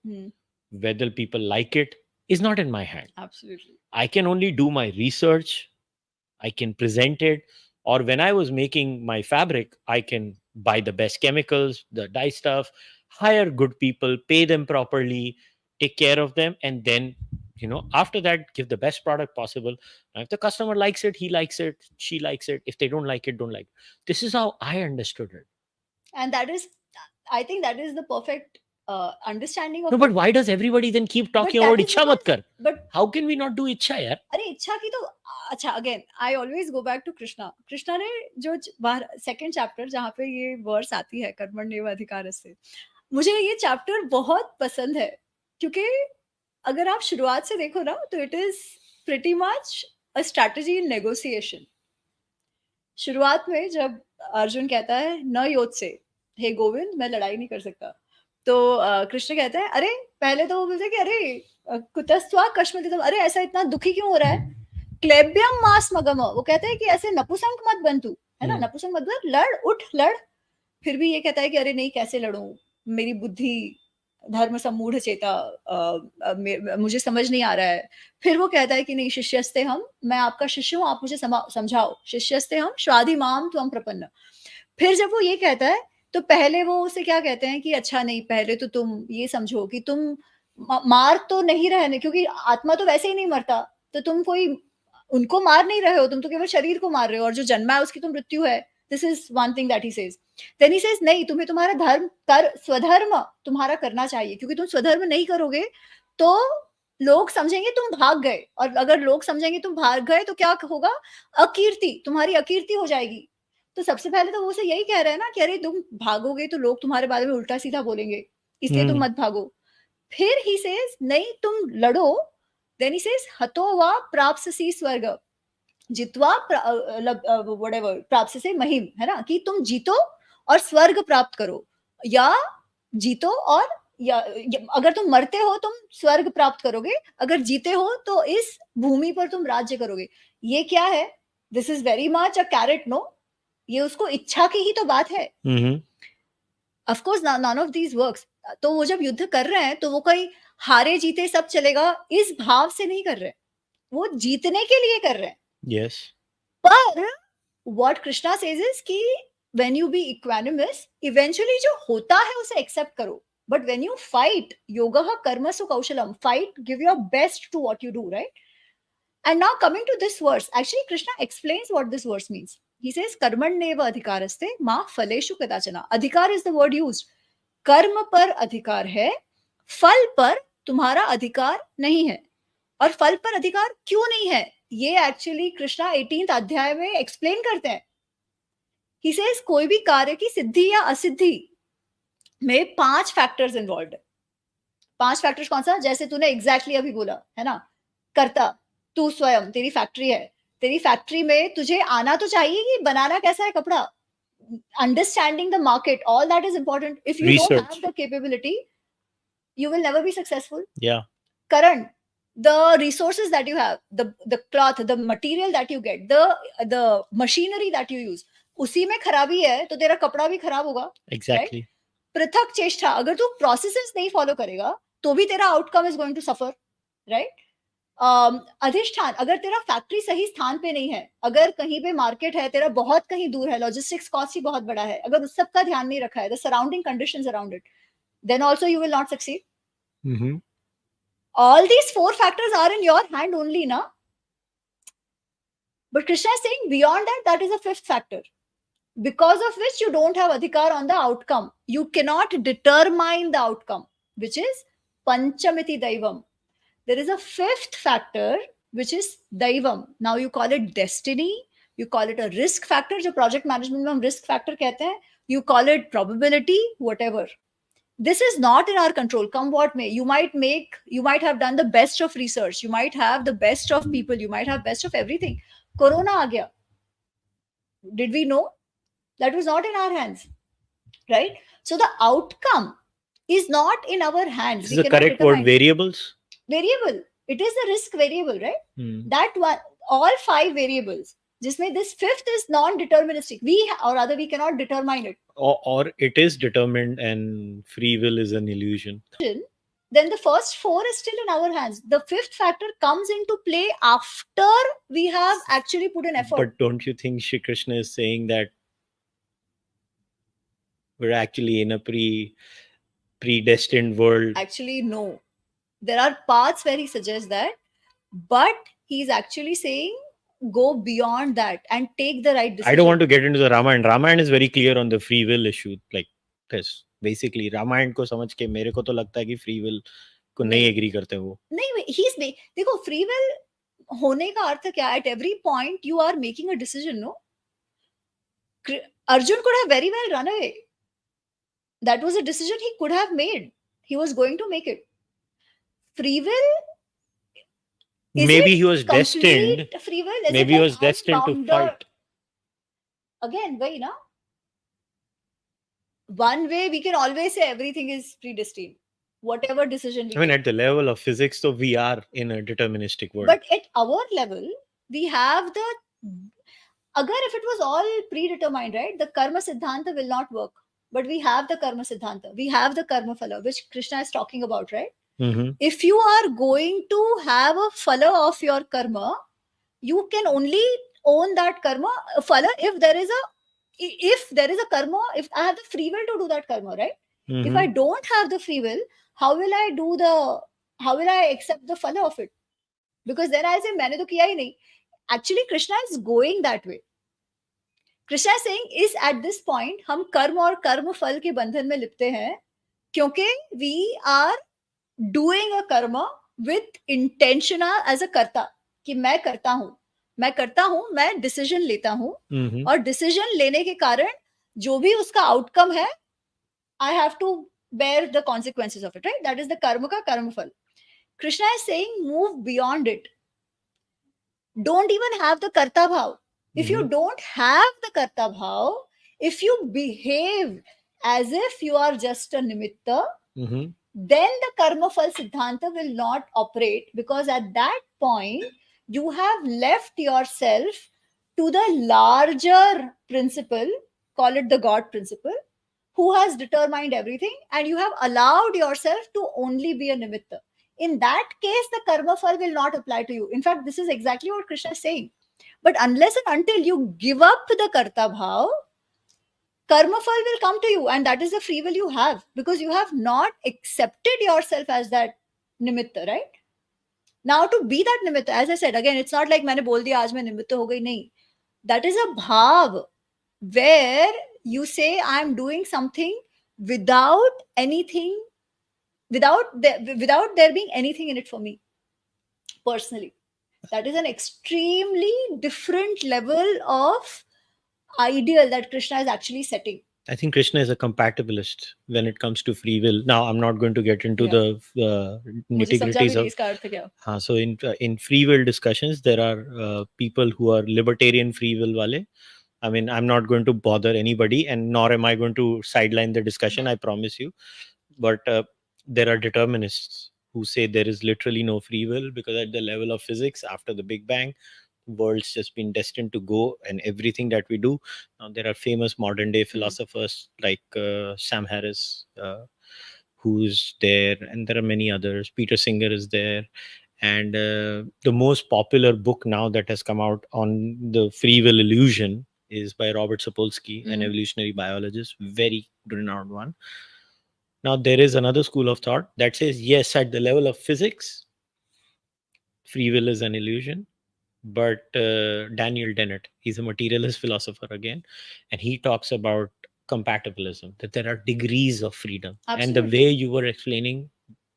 whether people like it, is not in my hand. Absolutely. I can only do my research, I can present it, or when I was making my fabric, I can buy the best chemicals, the dye stuff, hire good people, pay them properly, take care of them, and then after that give the best product possible. Now, if the customer likes it, he likes it, she likes it. If they don't like it, don't like it. This is how I understood it. And that is, I think that is the perfect understanding of. No, but why does everybody then keep talking about इच्छा मत कर? But how can we not do इच्छा यार? अरे इच्छा की तो अच्छा, again I always go back to Krishna. Krishna ने जो second chapter जहाँ पे ये वर्स आती है कर्मण्येव अधिकारस्ते, मुझे ये चैप्टर बहुत पसंद है क्योंकि अगर आप शुरुआत से देखो ना तो it is pretty much a strategy in negotiation. शुरुआत में जब अर्जुन कहता है न योद्ध से, हे गोविंद मैं लड़ाई नहीं कर सकता, तो कृष्ण कहते हैं अरे पहले तो वो बोलते हैं कि अरे कुतस्त्वा कश्मतितम, अरे ऐसा इतना दुखी क्यों हो रहा है, क्लेब्यम मास मगम, वो कहते हैं कि ऐसे नपुसंक मत बन तू, है ना, नपुसंक मत बन, लड़ उठ लड़. फिर भी ये कहता है कि अरे नहीं कैसे लड़ूं, मेरी बुद्धि धर्म सम्मूढ़ चेता, मुझे समझ नहीं आ रहा है. फिर वो कहता है कि नहीं शिष्यस्ते हम, मैं आपका शिष्य हूँ, आप मुझे समझाओ, शिष्यस्ते हम श्वादि माम त्वं प्रपन्न. फिर जब वो ये कहता है तो पहले वो उसे क्या कहते हैं कि अच्छा नहीं, पहले तो तुम ये समझो कि तुम मार तो नहीं रहे, क्योंकि आत्मा तो वैसे ही नहीं मरता, तो तुम कोई उनको मार नहीं रहे हो, तुम तो केवल शरीर को मार रहे हो, और जो जन्मा है उसकी तो मृत्यु है. This is one thing that he says. Then he says नहीं, तुम्हें तुम्हारा धर्म स्वधर्म तुम्हारा करना चाहिए, क्योंकि तुम स्वधर्म नहीं करोगे तो लोग समझेंगे तुम भाग गए, और अगर लोग समझेंगे तुम भाग गए तो क्या होगा, अकीर्ति, तुम्हारी अकीर्ति हो जाएगी. तो सबसे पहले तो वो से यही कह रहे हैं ना कि अरे तुम भागोगे तो लोग तुम्हारे बारे में उल्टा सीधा बोलेंगे, इसलिए तुम मत भागो. फिर ही सेज नहीं तुम लड़ो. देन ही सेज हतो वा प्राप्स्यसि स्वर्ग जित्वा व्हाटएवर प्राप्स्यसे महिम, है ना, कि तुम जीतो और स्वर्ग प्राप्त करो, या जीतो और या अगर तुम मरते हो तुम स्वर्ग प्राप्त करोगे, अगर जीते हो तो इस भूमि पर तुम राज्य करोगे. ये क्या है? This is very much a carrot, no. ये उसको इच्छा की ही तो बात है. Of course none of these works. तो वो जब युद्ध कर रहे हैं तो वो कोई हारे जीते सब चलेगा इस भाव से नहीं कर रहे, वो जीतने के लिए कर रहे हैं. Yes. पर व्हाट कृष्णा सेज इज कि when you be equanimous, eventually जो होता है उसे एक्सेप्ट करो. बट व्हेन यू फाइट, योगः कर्मसु कौशलम, fight, give your best to what you do, right? And now coming to this verse, actually Krishna explains what this verse means. He says कर्मण्येव अधिकारस्ते मा फलेषु कदाचन. अधिकार is the word used. कर्म पर अधिकार है, फल पर तुम्हारा अधिकार नहीं है. और फल पर अधिकार क्यों नहीं है, ये एक्चुअली कृष्णा 18th अध्याय में एक्सप्लेन करते हैं. He says कोई भी कार्य की सिद्धि या असिद्धि में 5 फैक्टर्स इन्वॉल्व है. 5 फैक्टर्स कौन सा? जैसे तूने एग्जैक्टली अभी बोला है ना, कर्ता तू स्वयं, तेरी फैक्ट्री है, तेरी फैक्ट्री में तुझे आना तो चाहिए कि बनाना कैसा है कपड़ा. Understanding the market, all that is important. If you don't have the capability, you will never be successful. Yeah. Karan, the resources that you have, the cloth, the material that you get, the machinery that you use, उसी में खराबी है तो तेरा कपड़ा भी खराब होगा. Exactly. Right? पृथक चेष्टा, अगर तू प्रोसेसेस नहीं फॉलो करेगा तो भी तेरा outcome is going to suffer, right? अधिष्ठान, अगर तेरा फैक्ट्री सही स्थान पे नहीं है, अगर कहीं पे मार्केट है तेरा बहुत कहीं दूर है, लॉजिस्टिक्स कॉस्ट ही बहुत बड़ा है, अगर उस सब का ध्यान नहीं रखा है, the surrounding conditions around it, then also you will not succeed. All these 4 factors are in your hand only, na? But Krishna is saying beyond that, that is a 5th factor, because of which you don't have adhikar on the outcome. You cannot determine the outcome, which is panchamiti daivam. There is a 5th factor, which is daivam. Now you call it destiny, you call it a risk factor, जो project management में हम risk factor कहते हैं, you call it probability, whatever. This is not in our control. Come what may, you might have done the best of research, you might have the best of people, you might have best of everything. Corona aa gaya. Did we know? That was not in our hands, right? So the outcome is not in our hands. Is the correct word variables? Variable. It is the risk variable, right? That one, all 5 variables. जिसमें this 5th is non-deterministic. Or rather we cannot determine it. Or it is determined and free will is an illusion. Then the first 4 is still in our hands. The 5th factor comes into play after we have actually put in effort. But don't you think Shri Krishna is saying that we're actually in a predestined world? Actually, no. There are parts where he suggests that, but he's actually saying go beyond that and take the right decision. I don't want to get into the Ramayana. Ramayana is very clear on the free will issue. Like this, basically, Ramayana को समझ के मेरे को तो लगता है कि free will को नहीं agree करते वो. नहीं, देखो free will होने का अर्थ क्या? At every point you are making a decision, no? Arjun could have very well run away. That was a decision he could have made. He was going to make it. Free will. Maybe he was destined. Free will. Maybe he was destined to fight. Again, why na? One way we can always say everything is predestined. Whatever decision we at the level of physics, so we are in a deterministic world. But at our level, we have the. Agar if it was all predetermined, right? The karma siddhanta will not work. But we have the karma siddhanta. We have the karma phala, which Krishna is talking about, right? If you are going to have a phala of your karma, you can only own that karma phala if there is a karma, if I have the free will to do that karma, right? If I don't have the free will, how will I do the how will I accept the phala of it? Because then I say, मैंने तो किया ही नहीं. Actually, Krishna is going that way. Krishna is saying, is at this point, हम कर्म और कर्म फल के बंधन में लिपते हैं, क्योंकि we are doing a karma with intention as a कर्ता, कि मैं करता हूं, मैं डिसीजन लेता हूं, और डिसीजन लेने के कारण जो भी उसका आउटकम है, I have to bear the consequences of it, right? That is the karma ka karma phal. Krishna is saying, move beyond it. Don't even have the karta bhav. If you don't have the karta bhav, if you behave as if you are just a nimitta, then the karma phal siddhanta will not operate, because at that point you have left yourself to the larger principle, call it the God principle, who has determined everything, and you have allowed yourself to only be a nimitta. In that case, the karma phal will not apply to you. In fact, this is exactly what Krishna is saying. But unless and until you give up the karta bhav, karma phal will come to you, and that is the free will you have, because you have not accepted yourself as that nimitta, right? Now, to be that nimitta, as I said, again, it's not like मैंने बोल दिया आज मैं निमित्त हो गई, नहीं. That is a bhav where you say, I'm doing something without anything, without there being anything in it for me personally. That is an extremely different level of ideal that Krishna is actually setting. I think Krishna is a compatibilist when it comes to free will. Now, I'm not going to get into the nitty-gritties of. So in free will discussions, there are people who are libertarian free will wale. I mean, I'm not going to bother anybody, and nor am I going to sideline the discussion, I promise you. But there are determinists who say there is literally no free will, because at the level of physics, after the Big Bang, world's just been destined to go, and everything that we do. Now, there are famous modern day philosophers like Sam Harris, who's there, and there are many others. Peter Singer is there. And the most popular book now that has come out on the free will illusion is by Robert Sapolsky, an evolutionary biologist, very renowned one. Now, there is another school of thought that says, yes, at the level of physics, free will is an illusion. But Daniel Dennett, he's a materialist philosopher again, and he talks about compatibilism, that there are degrees of freedom. Absolutely. And the way you were explaining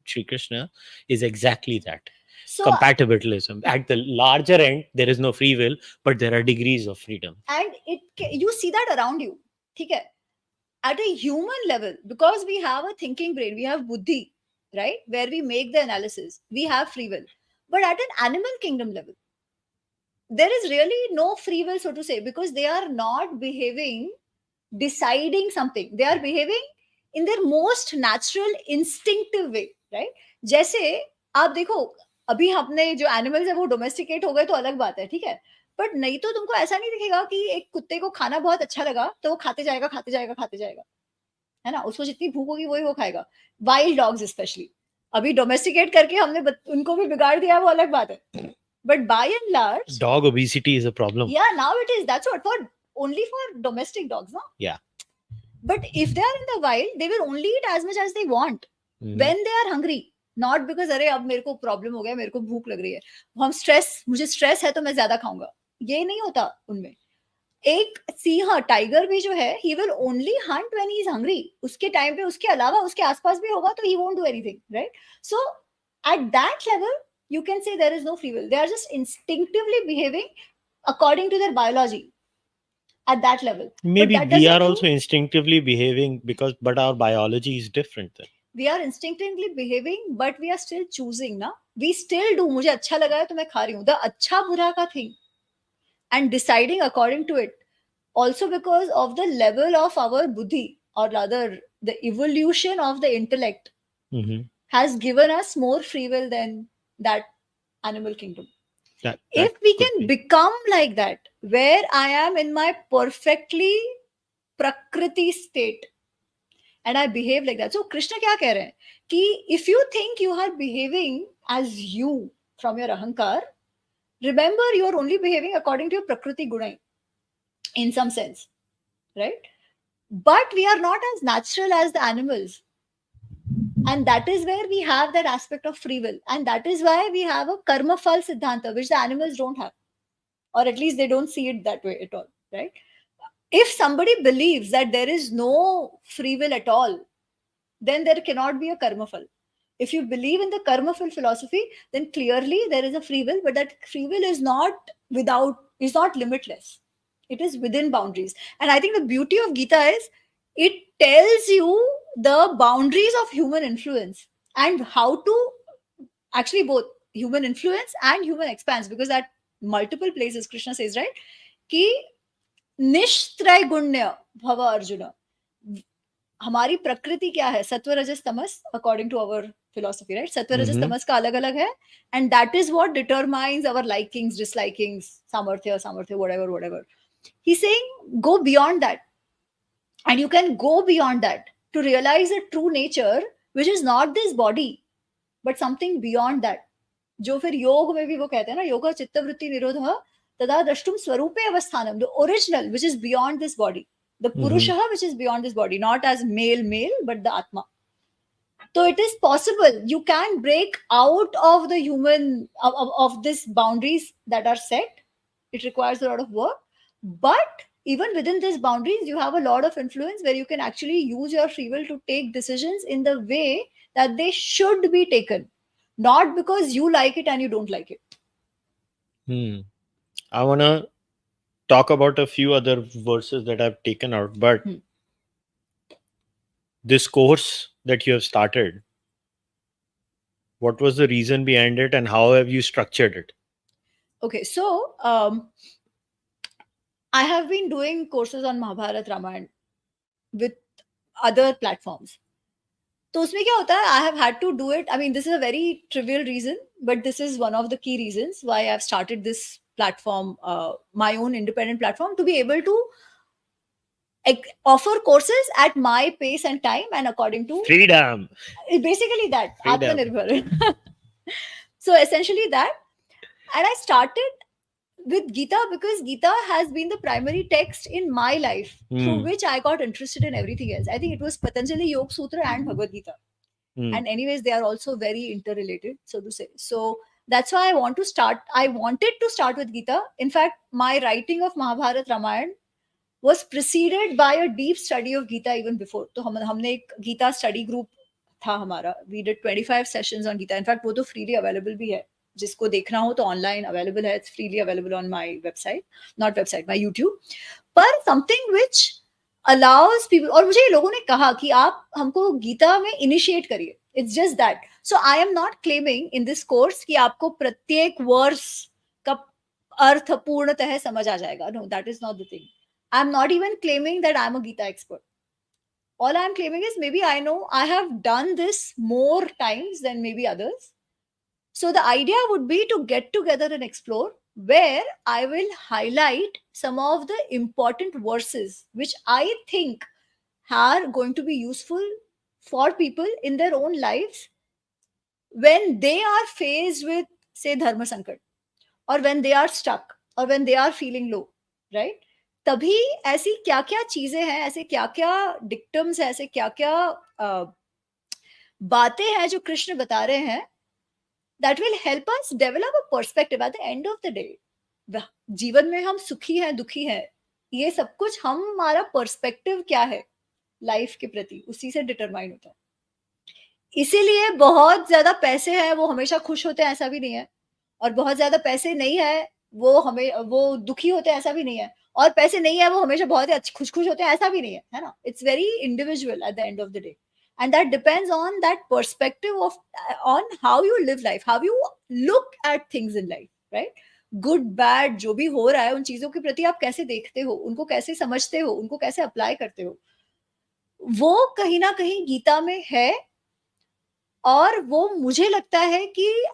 Sri Krishna is exactly that. So, compatibilism. At the larger end, there is no free will, but there are degrees of freedom. And you see that around you. Okay? At a human level, because we have a thinking brain, we have buddhi, right? Where we make the analysis, we have free will. But at an animal kingdom level, there is really no free will, so to say, because they are not behaving, deciding something. They are behaving in their most natural, instinctive way, right? जैसे आप देखो, अभी हमने जो animals है वो domesticate हो गए तो अलग बात है, ठीक है, बट नहीं तो तुमको ऐसा नहीं दिखेगा कि एक कुत्ते को खाना बहुत अच्छा लगा तो वो खाते जाएगा, है ना? उसको जितनी भूख होगी वही वो खाएगा. वाइल्ड डॉग्स स्पेशली, अभी डोमेस्टिकेट करके हमने उनको भी बिगाड़ दिया, वो अलग बात है. But by and large, dog obesity is a problem. Yeah, now it is. That's what, only for domestic dogs, no? Yeah. But if they are in the wild, they will only eat as much as they want when they are hungry. Not because अरे अब मेरे को problem हो गया, मेरे को भूख लग रही है, मुझे स्ट्रेस है तो मैं ज्यादा खाऊंगा, ये नहीं होता उनमें. एक सिंह, टाइगर भी जो है, he will only hunt when he is hungry. उसके टाइम पे उसके अलावा उसके आसपास भी होगा तो he won't do anything, right? So at that level, you can say there is no free will. They are just instinctively behaving according to their biology at that level. Maybe we are also instinctively behaving but our biology is different then. We are instinctively behaving, but we are still choosing, na? We still do. मुझे अच्छा लगा है तो मैं खा रही हूँ. The अच्छा बुरा का thing. And deciding according to it. Also because of the level of our buddhi, or rather the evolution of the intellect, has given us more free will than that animal kingdom. That if we can become like that, where I am in my perfectly prakriti state and I behave like that. So Krishna kya keh rahe hain? Ki if you think you are behaving as you from your ahankar, remember you are only behaving according to your prakriti guna in some sense, right? But we are not as natural as the animals. And that is where we have that aspect of free will. And that is why we have a karma phal siddhanta, which the animals don't have. Or at least they don't see it that way at all, right? If somebody believes that there is no free will at all, then there cannot be a karma phal. If you believe in the karma phal philosophy, then clearly there is a free will, but that free will is not limitless. It is within boundaries. And I think the beauty of Gita is it tells you the boundaries of human influence and how to actually both human influence and human expanse, because at multiple places Krishna says, right, ki निष्त्रैगुण्य भव अर्जुन. हमारी प्रकृति क्या है? Sattva rajas tamas, according to our philosophy, right? सत्व रजस तमस का अलग अलग है, and that is what determines our likings, dislikings, samarthya, whatever. He's saying go beyond that, and you can go beyond that to realize a true nature which is not this body but something beyond that. जो फिर योग में भी वो कहते हैं ना, योगा चित्तवृत्ति निरोधः तदा द्रष्टुम स्वरूपे अवस्थानम, the original which is beyond this body, the Purusha which is beyond this body, not as male but the Atma. So it is possible. You can break out of the human of these boundaries that are set. It requires a lot of work, but even within these boundaries, you have a lot of influence where you can actually use your free will to take decisions in the way that they should be taken, not because you like it and you don't like it. I want to talk about a few other verses that I've taken out, but this course that you have started, what was the reason behind it and how have you structured it? Okay, so I have been doing courses on Mahabharata, Ramayana with other platforms. तो उसमें क्या होता है, I have had to do it. I mean, this is a very trivial reason, but this is one of the key reasons why I've started this platform, my own independent platform, to be able to offer courses at my pace and time and according to freedom. Basically that, Atmanirbhar. So essentially that. And I started with Geeta because Geeta has been the primary text in my life through which I got interested in everything else. I think it was Patanjali Yoga Sutra and Bhagavad Gita. And anyways, they are also very interrelated, so to say. So that's why I wanted to start with Geeta. In fact, my writing of Mahabharata, Ramayana was preceded by a deep study of Geeta even before. So हमने एक Geeta study group था हमारा. We did 25 sessions on Geeta. In fact, वो तो freely available भी है. जिसको देखना हो तो online available है. It's freely available on my website, not website, my YouTube. पर something which allows people, और मुझे ये लोगों ने कहा कि आप हमको गीता में initiate करिए. It's just that. So I am not claiming in this course कि आपको प्रत्येक वर्ष का अर्थ पूर्णतः समझ आ जाएगा. No, that is not the thing. I'm not even claiming that I'm a Geeta expert. All I'm claiming is maybe I know I have done this more times than maybe others. So the idea would be to get together and explore, where I will highlight some of the important verses which I think are going to be useful for people in their own lives when they are faced with, say, dharma sankat, or when they are stuck, or when they are feeling low, right? तभी ऐसी क्या क्या चीजें हैं, ऐसे क्या क्या डिक्टम्स हैं, ऐसे क्या क्या बातें हैं जो कृष्ण बता रहे हैं, that will help us develop a perspective at the end of the day. जीवन में हम सुखी हैं, दुखी हैं, ये सब कुछ हमारा पर्सपेक्टिव क्या है लाइफ के प्रति, उसी से डिटरमाइन होता है. इसीलिए बहुत ज्यादा पैसे हैं वो हमेशा खुश होते हैं ऐसा भी नहीं है, और बहुत ज्यादा पैसे नहीं है वो दुखी होते हैं ऐसा भी नहीं है, और पैसे नहीं है वो हमेशा बहुत खुश होते हैं ऐसा भी नहीं है ना. It's very individual at the end of the day, and that depends on that perspective of on how you live life, how you look at things in life, right? Good bad जो भी हो रहा है उन चीजों के प्रति आप कैसे देखते हो, उनको कैसे समझते हो, उनको कैसे अप्लाई करते हो, वो कहीं ना कहीं गीता में है. और वो मुझे लगता है कि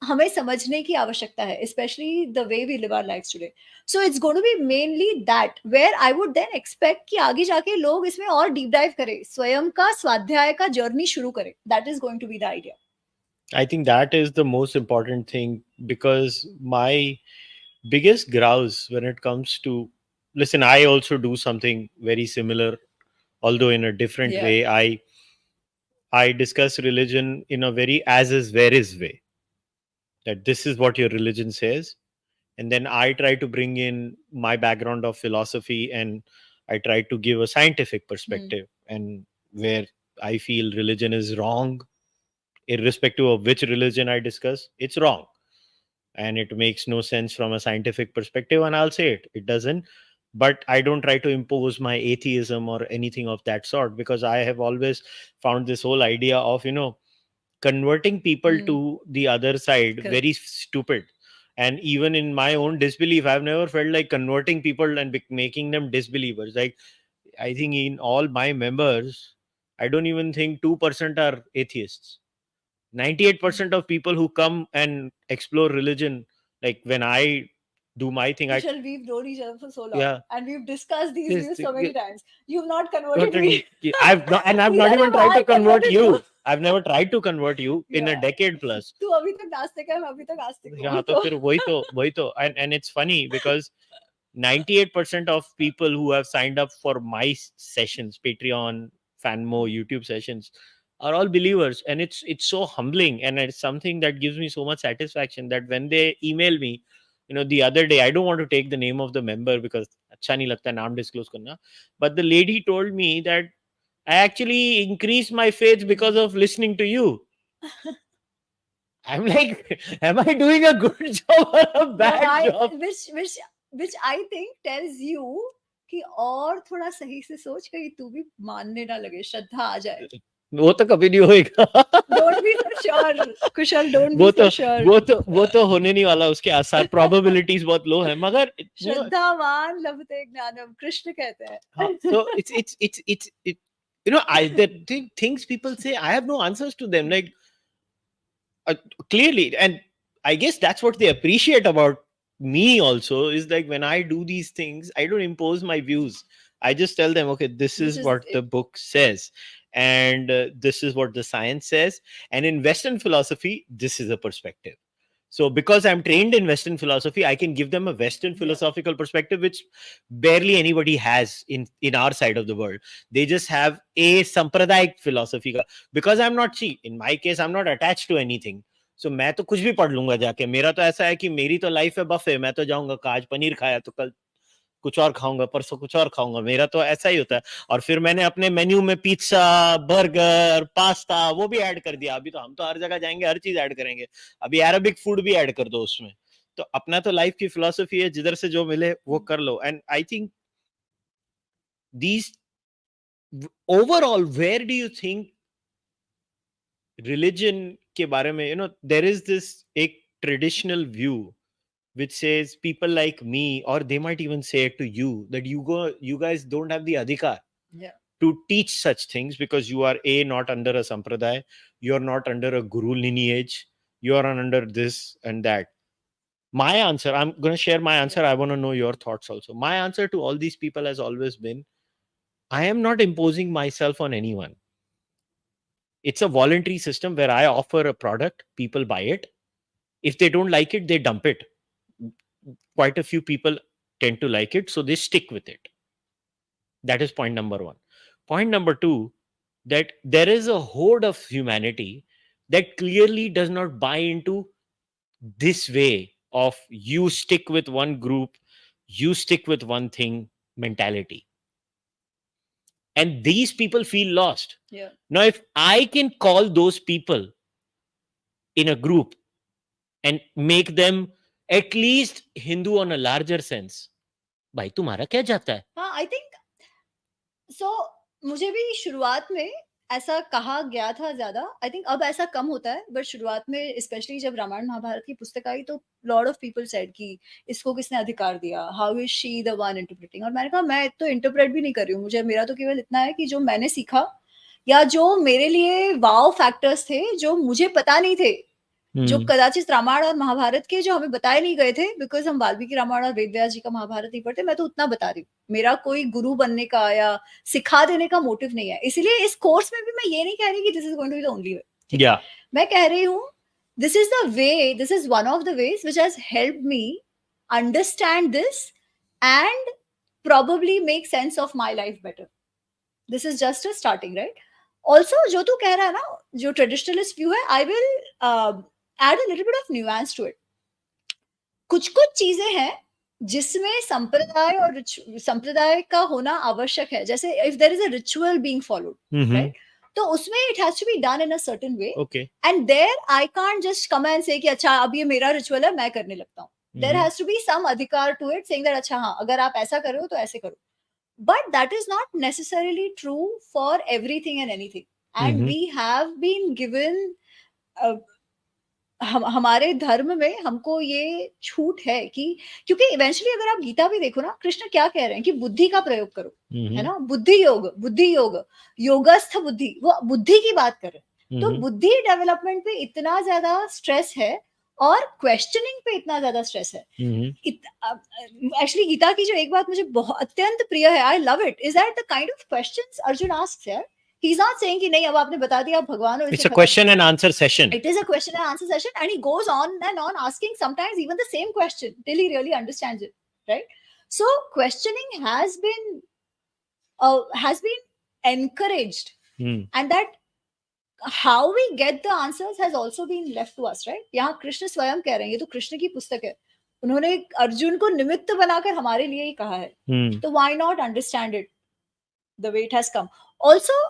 हमें समझने की आवश्यकता है, especially the way we live our lives today. So it's going to be mainly that, where I would then expect कि आगे जाके लोग इसमें और deep dive करें, स्वयं का स्वाध्याय का जर्नी शुरू करें. That is going to be the idea. I think that is the most important thing, because my biggest grouse when it comes to, listen, I also do something very similar, although in a different way. I discuss religion in a very as is, where is way. That this is what your religion says. And then I try to bring in my background of philosophy, and I try to give a scientific perspective. And where I feel religion is wrong, irrespective of which religion I discuss, it's wrong. And it makes no sense from a scientific perspective. And I'll say it doesn't. But I don't try to impose my atheism or anything of that sort, because I have always found this whole idea of, converting people to the other side very stupid. And even in my own disbelief, I've never felt like converting people and making them disbelievers. Like, I think in all my members, I don't even think 2% are atheists. 98% of people who come and explore religion, like when I do my thing, we've known each other for so long, Yeah. and we've discussed these Yes, views so many times. You've not converted converted me. me. I've not Neither even have tried I to convert converted you. I've never tried to convert you in a Yeah. decade plus. तू अभी तक नास्तिक है, मैं अभी तक आस्तिक हूँ. Yeah, तो फिर वही तो. And it's funny because 98% of people who have signed up for my sessions, Patreon, Fanmo, YouTube sessions, are all believers. And it's so humbling, and it's something that gives me so much satisfaction that when they email me, the other day, I don't want to take the name of the member because अच्छा नहीं लगता नाम disclose करना, but the lady told me that I actually increased my faith because of listening to you. I'm like, am I doing a good job or a bad job? Which I think tells you कि और थोड़ा सही से सोच, कहीं तू भी मानने ना लगे, श्रद्धा आ जाए. वो तो कभी नहीं होएगा. Don't be so sure, Kushal. Don't be so sure. वो तो होने नहीं वाला. उसके आसार probabilities बहुत low है. मगर श्रद्धावान लभते ज्ञानम, कृष्ण कहते हैं. So it's the things people say, I have no answers to them. Like, clearly, and I guess that's what they appreciate about me also, is like when I do these things, I don't impose my views. I just tell them, okay, this is what the book says, and this is what the science says. And in Western philosophy, this is a perspective. So because I'm trained in Western philosophy, I can give them a Western philosophical perspective, which barely anybody has in our side of the world. They just have a Sampradayic philosophy. Because I'm not, in my case, I'm not attached to anything. So मैं तो कुछ भी पढ़ लूंगा जाके. मेरा तो ऐसा है कि मेरी तो लाइफ है बफे. मैं तो जाऊंगा, आज पनीर खाया तो कल कुछ और खाऊंगा, परसों कुछ और खाऊंगा. मेरा तो ऐसा ही होता है. और फिर मैंने अपने मेन्यू में पिज्जा, बर्गर, पास्ता वो भी ऐड कर दिया. अभी तो हम तो हर जगह जाएंगे, हर चीज ऐड करेंगे. अभी अरेबिक फूड भी ऐड कर दो उसमें. तो अपना तो लाइफ की फिलॉसफी है, जिधर से जो मिले वो कर लो. And I think these overall, where do you think religion के बारे में, there is this एक traditional view which says people like me, or they might even say it to you, that you guys don't have the adhikar to teach such things, because you are not under a sampradaya, you are not under a guru lineage, you are under this and that. My answer, I'm going to share my answer. I want to know your thoughts also. My answer to all these people has always been, I am not imposing myself on anyone. It's a voluntary system where I offer a product, people buy it. If they don't like it, they dump it. Quite a few people tend to like it, so they stick with it. That is point number one. Point number two, that there is a horde of humanity that clearly does not buy into this way of you stick with one group, you stick with one thing mentality. And these people feel lost. Now, if I can call those people in a group and make them at least Hindu on a larger sense, भाई तुम्हारा क्या जाता है? हाँ, I think so. मुझे भी शुरुआत में ऐसा कहा गया था ज्यादा. आई थिंक अब ऐसा कम होता है, बट शुरुआत में स्पेशली जब रामायण महाभारत की पुस्तक आई तो लॉट ऑफ पीपल सेड कि इसको किसने अधिकार दिया, how is she the one interpreting. और मैंने कहा मैं तो इंटरप्रेट भी नहीं कर रही हूँ. मेरा तो केवल इतना है कि जो मैंने सीखा या जो मेरे लिए वाव फैक्टर्स थे जो मुझे पता नहीं थे, जो कदाचित रामायण और महाभारत के जो हमें बताए नहीं गए थे, बिकॉज हम वाल्मीकि रामायण और वेदव्यास जी का महाभारत नहीं पढ़ते. मैं तो उतना बता रही हूँ. मेरा कोई गुरु बनने का या सिखा देने का मोटिव नहीं है. इसलिए इस कोर्स में भी मैं ये नहीं कह रही कि this is going to be the only way. मैं कह रही हूँ this is the way, this is one of the ways which has helped me understand this and probably make sense of my life better. This is just a starting, right? Also जो तू कह रहा है ना, जो traditionalist view है, I will add a little bit of nuance to it. कुछ कुछ चीजें हैं जिसमें संप्रदाय और संप्रदाय का होना आवश्यक है. जैसे if there is a ritual being followed, right, तो उसमें it has to be done in a certain way. Okay. And there I can't just come and say कि अच्छा अब ये मेरा रिचुअल है, मैं करने लगता हूँ. There has to be some adhikar to it, saying that अच्छा हाँ अगर आप ऐसा करो तो ऐसे करो. But that is not necessarily true for everything and anything. And we have been given हमारे धर्म में हमको ये छूट है कि, क्योंकि इवेंचुअली अगर आप गीता भी देखो ना, कृष्ण क्या कह रहे हैं कि बुद्धि का प्रयोग करो, है ना, बुद्धि योग योगस्थ बुद्धि, वो बुद्धि की बात कर रहे हैं. तो बुद्धि डेवलपमेंट पे इतना ज्यादा स्ट्रेस है और क्वेश्चनिंग पे इतना ज्यादा स्ट्रेस है. एक्चुअली गीता की जो एक बात मुझे बहुत अत्यंत प्रिय है, I love it, is that the kind of questions Arjun asks है. He's not saying कि नहीं अब आपने बता दिया आप भगवान हो. It's a question and answer session. It is a question and answer session, and he goes on and on asking sometimes even the same question till he really understands it, right? So questioning has been encouraged, and that how we get the answers has also been left to us, right? यहाँ कृष्ण स्वयं कह रहे हैं, ये तो कृष्ण की पुस्तक है, उन्होंने अर्जुन को निमित्त बनाकर हमारे लिए ही कहा है. तो why not understand it the way it has come? Also,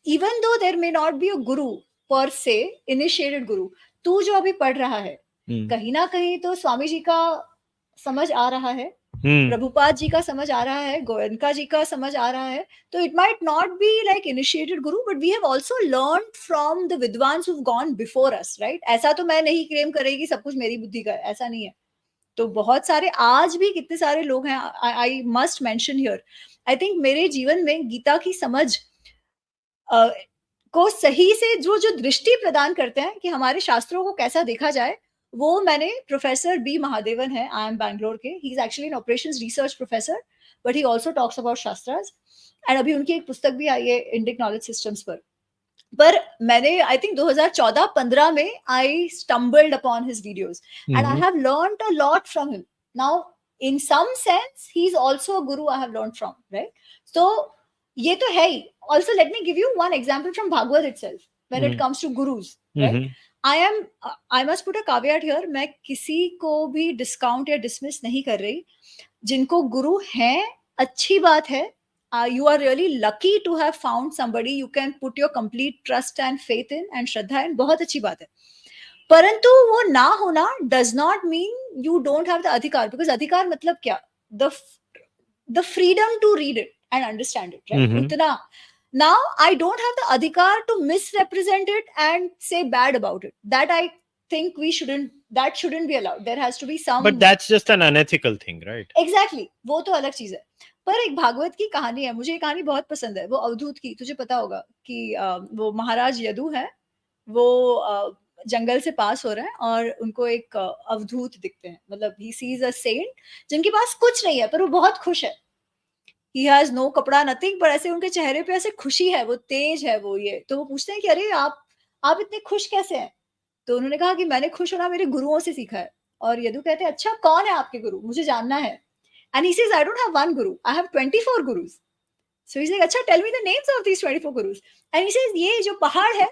even though there may not be a guru per se, initiated guru, तू जो अभी पढ़ रहा है, कहीं ना कहीं तो स्वामी जी का समझ आ रहा है, प्रभुपाद जी का समझ आ रहा है, गोयनका जी का समझ आ रहा है. तो it might not be like initiated guru, but we have also learned from the विद्वांस who have gone before us, right? ऐसा तो मैं नहीं क्लेम करेगी सब कुछ मेरी बुद्धि का है, ऐसा नहीं है. तो बहुत सारे आज भी कितने सारे लोग हैं. I must mention here, I think मेरे जीवन में गीता की समझ को सही से जो जो दृष्टि प्रदान करते हैं कि हमारे शास्त्रों को कैसा देखा जाए, वो मैंने प्रोफेसर बी महादेवन है, आई एम बैंगलोर के, he is actually an operations research professor, but he also talks about shastras. And अभी उनकी एक पुस्तक भी आई है इंडिक नॉलेज सिस्टम्स पर मैंने आई थिंक 2014-15 में I stumbled upon his videos and I have learned a lot from him. Now in some sense he is also a guru I have learned from, right? So ये तो है ही. Also, let me give you one example from Bhagavad itself when it comes to gurus, right? I must put a caveat here. मैं किसी को भी discount या dismiss नहीं कर रही. जिनको गुरु हैं अच्छी बात है. You are really lucky to have found somebody you can put your complete trust and faith in and Shraddha in. बहुत अच्छी बात है. परंतु वो ना होना does not mean you don't have the अधिकार, because अधिकार मतलब क्या? The freedom to read it and understand it, right? Utna. Now I don't have the adhikar to misrepresent it and say bad about it. That I think that shouldn't be allowed. There has to be some. But that's just an unethical thing, right? Exactly. वो तो अलग चीज है. पर एक भागवत की कहानी है, मुझे ये कहानी बहुत पसंद है, वो अवधूत की. तुझे पता होगा कि वो महाराज यदु है, वो जंगल से पास हो रहे हैं और उनको एक अवधूत दिखते हैं, मतलब he sees a saint जिनके पास कुछ नहीं है पर वो बहुत खुश है. He has no कपड़ा, nothing, पर ऐसे उनके चेहरे पे ऐसे खुशी है, वो तेज है, वो ये. तो वो पूछते हैं कि अरे आप इतने खुश कैसे हैं? तो उन्होंने कहा कि मैंने खुश होना मेरे गुरुओं से सीखा है. और यदु कहते हैं अच्छा कौन है आपके गुरु, मुझे जानना है. And he says I don't have one guru, I have 24 gurus. So he's like अच्छा tell me the names of these 24 gurus. And he says ये जो पहाड़ है,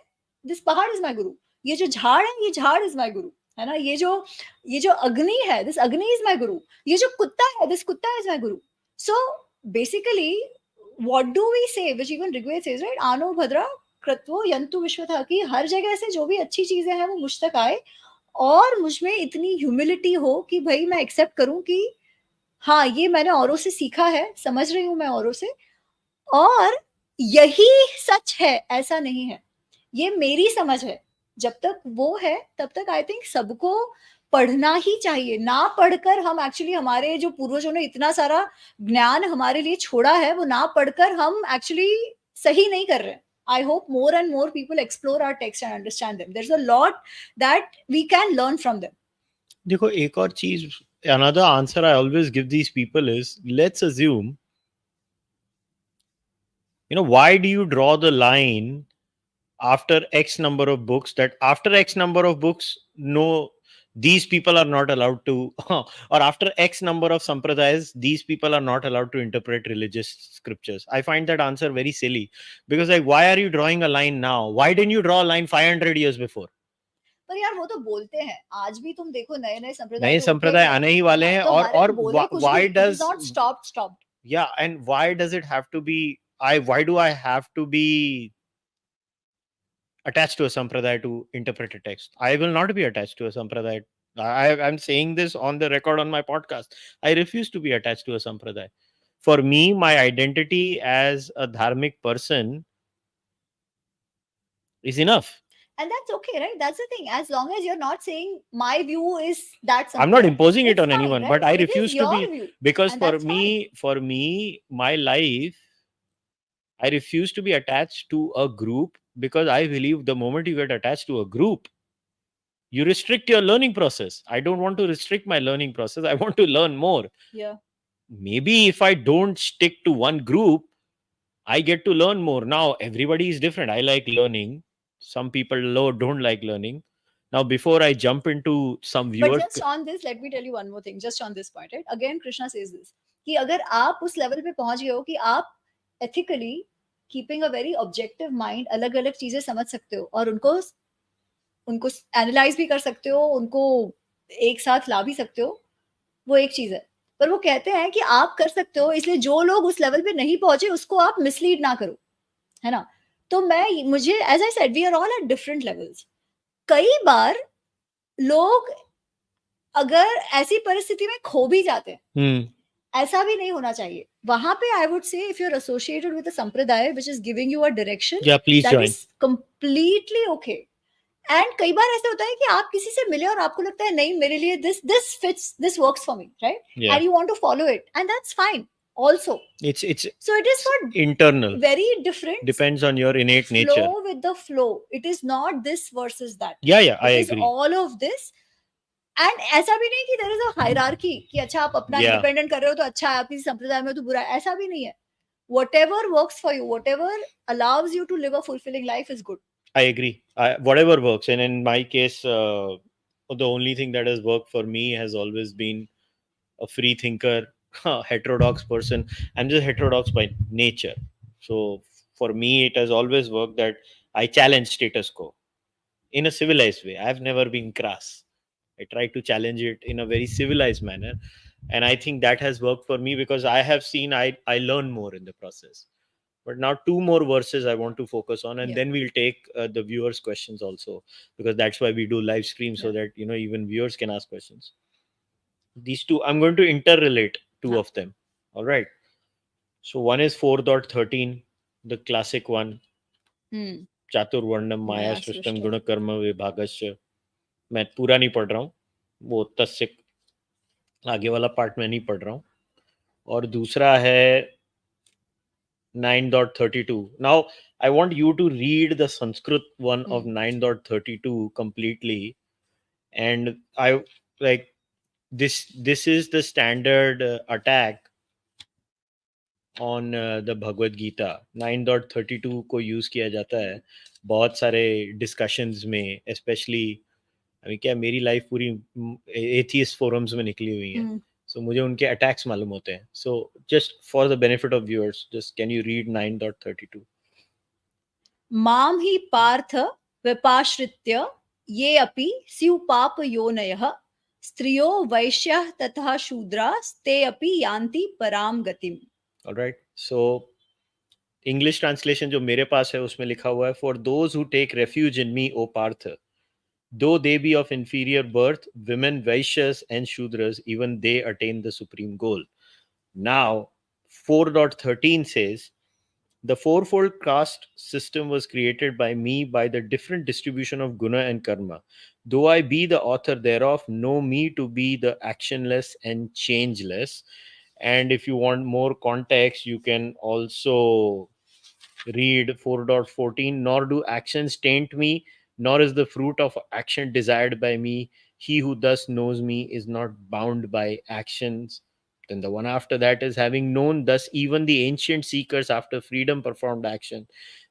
this पहाड़ is my guru. ये जो झाड़ है, ये झाड़ is my guru, है ना? ये जो अग्नि है, this अग्नि is my guru. ये जो कुत्ता है, this कुत्ता is my guru. So basically what do we say, which even Rigved says, right? आनो भद्रा कृत्वो यंतु विश्वथा, कि हर जगह से जो भी अच्छी चीजें हैं वो मुझ तक आए और मुझ में इतनी ह्यूमिलिटी हो कि भाई मैं एक्सेप्ट करूं कि हाँ ये मैंने औरों से सीखा है, समझ रही हूं मैं औरों से, और यही सच है, ऐसा नहीं है, ये मेरी समझ है. जब तक वो है तब तक आई थिंक सबको पढ़ना ही चाहिए. ना पढ़कर हम एक्चुअली, हमारे जो पूर्वजों ने इतना सारा ज्ञान हमारे लिए छोड़ा है, वो ना पढ़कर हम एक्चुअली सही नहीं कर रहे. I hope more and more people explore our text and understand them. There's a lot that we can learn from them. देखो एक और चीज, another answer I always give these people is, let's assume, why do you draw the line after X number of books, that after X number of books, no these people are not allowed to, or after X number of sampradayas, these people are not allowed to interpret religious scriptures. I find that answer very silly, because like, why are you drawing a line now? Why didn't you draw a line 500 years before? पर यार वो तो बोलते हैं, आज भी तुम देखो नए नए नए संप्रदाय आने ही वाले हैं, और why does not stopped. Yeah, and why does it have to be, why do I have to be attached to a sampradaya to interpret a text? I will not be attached to a sampradaya. I'm saying this on the record on my podcast. I refuse to be attached to a sampradaya. For me, my identity as a dharmic person is enough. And that's okay, right? That's the thing. As long as you're not saying my view is that I'm not imposing it on anyone, but I refuse to be, because for me, my life, I refuse to be attached to a group, because I believe the moment you get attached to a group, you restrict your learning process. I don't want to restrict my learning process. I want to learn more. Yeah. Maybe if I don't stick to one group, I get to learn more. Now, everybody is different. I like learning. Some people don't like learning. Now, before I jump into some viewers... But just on this, let me tell you one more thing. Just on this point, right? Again, Krishna says this. कि अगर आप उस level पे पहुंच गए हो कि आप ethically keeping a very objective mind अलग अलग चीजें समझ सकते हो और उनको एनालाइज भी कर सकते हो, उनको एक साथ ला भी सकते हो, वो एक चीज है. पर वो कहते हैं कि आप कर सकते हो, इसलिए जो लोग उस लेवल पे नहीं पहुंचे उसको आप मिसलीड ना करो, है ना. तो मुझे as I said we are all at different levels. कई बार लोग अगर ऐसी परिस्थिति में खो भी जाते हैं, ऐसा भी नहीं होना चाहिए. वहां पे I would say if you are associated with a sampradaya which is giving you a direction, that is completely okay. And कई बार ऐसा होता है कि आप किसी से मिले और आपको लगता है नहीं मेरे लिए this fits, this works for me, right, and you want to follow it, and that's fine also. It's so it is for internal, very different, depends on your innate nature. Flow with the flow. It is not this versus that. Yeah, I agree. It is all of this. And ऐसा भी नहीं कि there is a hierarchy कि अच्छा आप अपना independent कर रहे हो तो अच्छा है, आप किसी संप्रदाय में तो बुरा है, ऐसा भी नहीं है. Whatever works for you, whatever allows you to live a fulfilling life is good. I agree. Whatever works. And in my case, the only thing that has worked for me has always been a free thinker, heterodox person. I'm just heterodox by nature. So for me, it has always worked that I challenge status quo in a civilized way. I've never been crass. I try to challenge it in a very civilized manner. And I think that has worked for me because I have seen I learn more in the process. But now 2 more verses I want to focus on, and then we'll take the viewers' questions also, because that's why we do live stream, so that even viewers can ask questions. These two, I'm going to interrelate 2 of them. All right. So one is 4.13, the classic one. Chatur Varnam Maya Srishtam Guna Karma Vibhagasya. मैं पूरा नहीं पढ़ रहा हूँ, वो 10 से आगे वाला पार्ट में नहीं पढ़ रहा हूँ. और दूसरा है 9.32. Now I want you to read the Sanskrit one of 9.32 completely, and I like this is the standard attack on the Bhagavad Gita. 9.32 को यूज किया जाता है बहुत सारे डिस्कशंस में, स्पेशली क्या मेरी लाइफ पूरी एथियस्ट फोरम्स में निकली हुई है, सो मुझे उनके अटैक्स मालूम होते हैं. So just for the benefit of viewers, just can you read 9.32. माम ही पार्थ विपाश्रित्य ये अपि स्यु पाप योनयः स्त्रियो वैश्यः तथा शूद्रास्ते अपि यान्ति पराम गतिम. ऑलराइट, सो इंग्लिश ट्रांसलेशन जो मेरे पास है उसमें लिखा हुआ है, for those who take refuge in me O Partha, though they be of inferior birth, women, Vaishyas and Shudras, even they attain the supreme goal. Now, 4.13 says, the fourfold caste system was created by me by the different distribution of guna and karma. Though I be the author thereof, know me to be the actionless and changeless. And if you want more context, you can also read 4.14, nor do actions taint me, nor is the fruit of action desired by me. He who thus knows me is not bound by actions And the one after that is, having known thus even the ancient seekers after freedom performed action,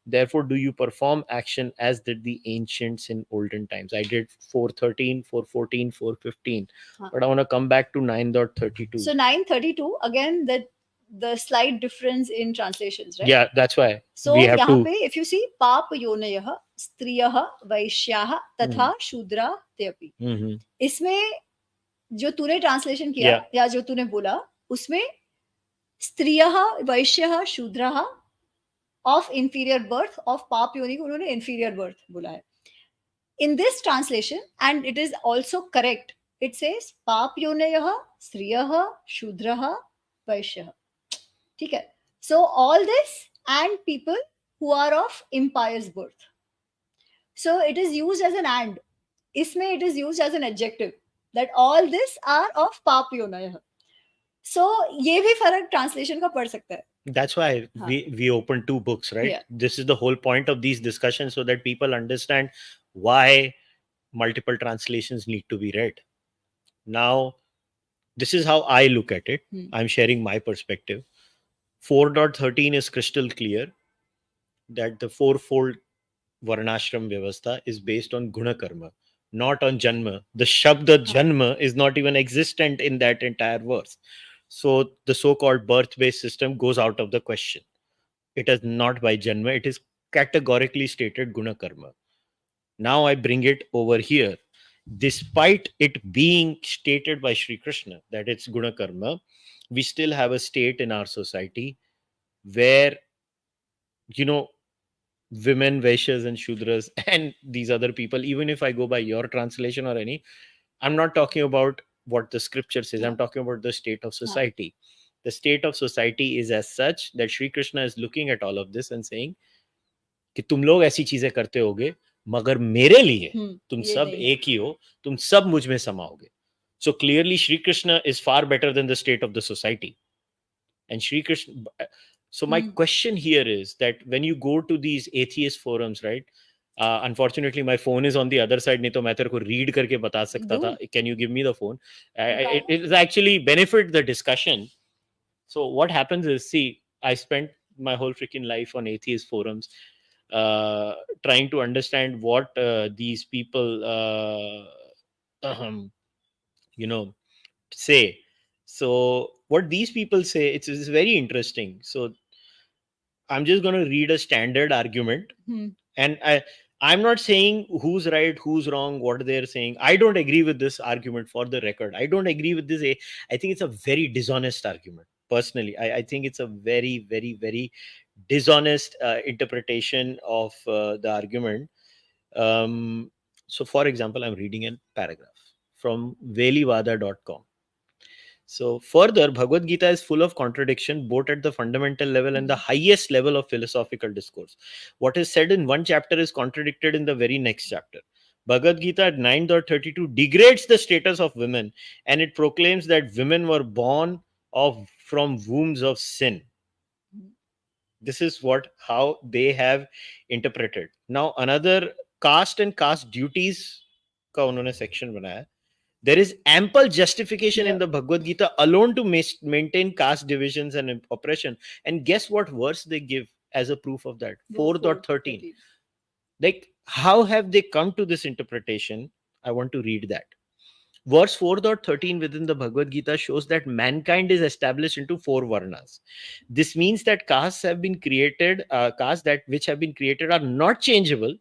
therefore do you perform action as did the ancients in olden times. I did 413, 414, 415, but I want to come back to 9.32. So 9.32, again, the slight difference in translations, right? Yeah, that's why. So यहाँ पे if you see, पाप योनयः स्त्रियः वैश्याः तथा शूद्रा ते अपि, इसमें जो तूने ट्रांसलेशन किया या जो तूने बोला, उसमें स्त्रियः वैश्यः शूद्रः of inferior birth, of पाप योनि को उन्होंने inferior birth बोला है. In this translation, and it is also correct, it says पाप योनयः स्त्रियः शूद्रः वैश्यः. ठीक है. So all this and people who are of impious birth. So it is used as an and. इसमें it is used as an adjective, that all this are of पाप योनयः. So ये भी फर्क translation का पड़ सकता है. That's why we open two books, right? Yeah. This is the whole point of these discussions, so that people understand why multiple translations need to be read. Now, this is how I look at it. I'm sharing my perspective. 4.13 is crystal clear that the fourfold Varnashram Vyavastha is based on guna karma, not on janma. The shabda janma is not even existent in that entire verse. So the so-called birth-based system goes out of the question. It is not by janma. It is categorically stated guna karma. Now I bring it over here. Despite it being stated by Sri Krishna that it's guna karma, we still have a state in our society where, women, Vaishyas and Shudras and these other people, even if I go by your translation or any, I'm not talking about what the scripture says. I'm talking about the state of society. The state of society is as such that Sri Krishna is looking at all of this and saying कि तुम लोग ऐसी चीजें करते होगे, मगर मेरे लिए तुम सब एक ही हो, तुम सब मुझ में समाओगे. So clearly Sri Krishna is far better than the state of the society. And Sri Krishna, so my question here is that when you go to these atheist forums, right? Unfortunately, my phone is on the other side. नहीं तो मैं तेरे को read करके बता सकता था. Can you give me the phone? It is actually benefit the discussion. So what happens is, see, I spent my whole freaking life on atheist forums, trying to understand what these people, say. So what these people say, it's very interesting. So I'm just going to read a standard argument, and I'm not saying who's right, who's wrong, what they're saying. I don't agree with this argument, for the record. I don't agree with this. I think it's a very dishonest argument. Personally, I think it's a very, very, very dishonest interpretation of the argument. So, for example, I'm reading a paragraph from velivada.com. So further, Bhagavad Gita is full of contradiction, both at the fundamental level and the highest level of philosophical discourse. What is said in one chapter is contradicted in the very next chapter. Bhagavad Gita at 9.32 degrades the status of women, and it proclaims that women were born from wombs of sin. This is how they have interpreted. Now, another caste and caste duties का उन्होंने section बनाया. There is ample justification in the Bhagavad Gita alone to maintain caste divisions and oppression. And guess what verse they give as a proof of that? 4.13. Like, how have they come to this interpretation? I want to read that. Verse 4.13 within the Bhagavad Gita shows that mankind is established into 4 varnas. This means that castes have been created, which have been created are not changeable,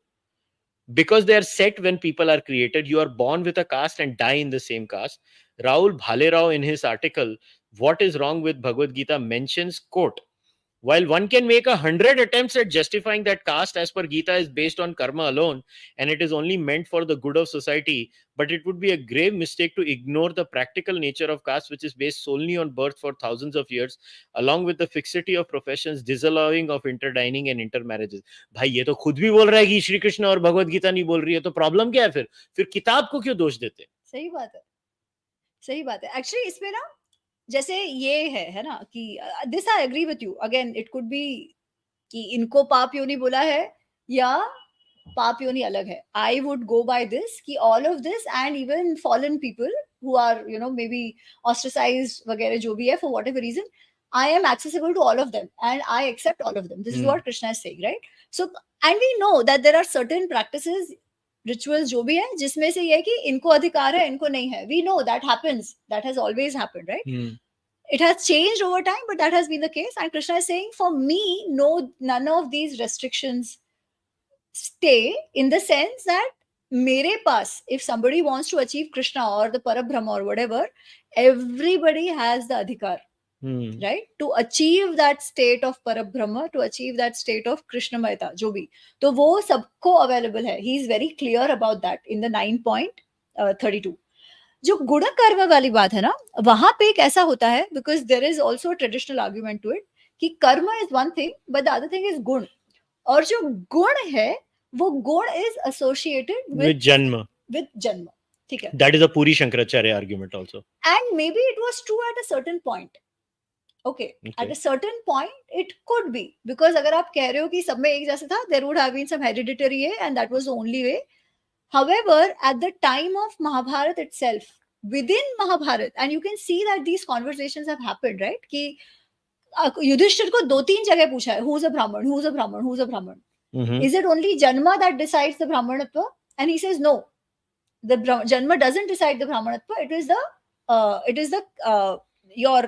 because they are set when people are created. You are born with a caste and die in the same caste. Rahul Bhalerao, in his article, What is Wrong with Bhagavad Gita, mentions, quote, while one can make 100 attempts at justifying that caste as per Gita is based on karma alone, and it is only meant for the good of society, but it would be a grave mistake to ignore the practical nature of caste, which is based solely on birth for thousands of years, along with the fixity of professions, disallowing of interdining and intermarriages. भाई ये तो खुद भी बोल रहा है कि श्री कृष्ण और भगवत गीता नहीं बोल रही है, तो प्रॉब्लम क्या है फिर किताब को क्यों दोष देते? सही बात है, सही बात है. एक्चुअली इसमें ना, जैसे ये है ना, कि this I agree with you. Again it could be कि इनको पाप योनि बोला है या पाप योनि अलग है. I would go by this कि all of this and even fallen people who are, you know, maybe ostracized वगैरह जो भी है for whatever reason, I am accessible to all of them and I accept all of them. This is what Krishna is saying, right? So, and we know that there are certain practices, rituals जो भी है जिसमें से ये है कि इनको अधिकार है, इनको नहीं है. We know that happens. That has always happened, right? It has changed over time, but that has been the case. And Krishna is saying, for me, no, none of these restrictions stay, in the sense that mere paas, if somebody wants to achieve Krishna or the Parabrahma or whatever, everybody has the adhikar, right, to achieve that state of Parabrahma, to achieve that state of Krishna Mahita, jo bhi. To wo sabko available hai. He is very clear about that in the 9.32. जो गुण कर्म वाली बात है ना, वहां पे एक ऐसा होता है, because there is also traditional argument to it कि karma is one thing but the other thing is guna. और जो गुण है वो गुण इज एसोसिएटेड विद जन्म. ठीक है, दैट इज अ पूरी Shankaracharya argument also, and may be it was true at a certain point. Okay, at a certain point it could B, because अगर आप कह रहे हो कि सब में एक जैसा था, there would have been some hereditary and that was the only way. However, at the time of Mahabharata itself, within Mahabharata, and you can see that these conversations have happened, right? कि युधिष्ठिर को 2-3 जगह पूछा है, who's a Brahman, who's a Brahman, who's a Brahman? Is it only Janma that decides the Brahmanatva? And he says no, the Janma doesn't decide the Brahmanatva. It is the your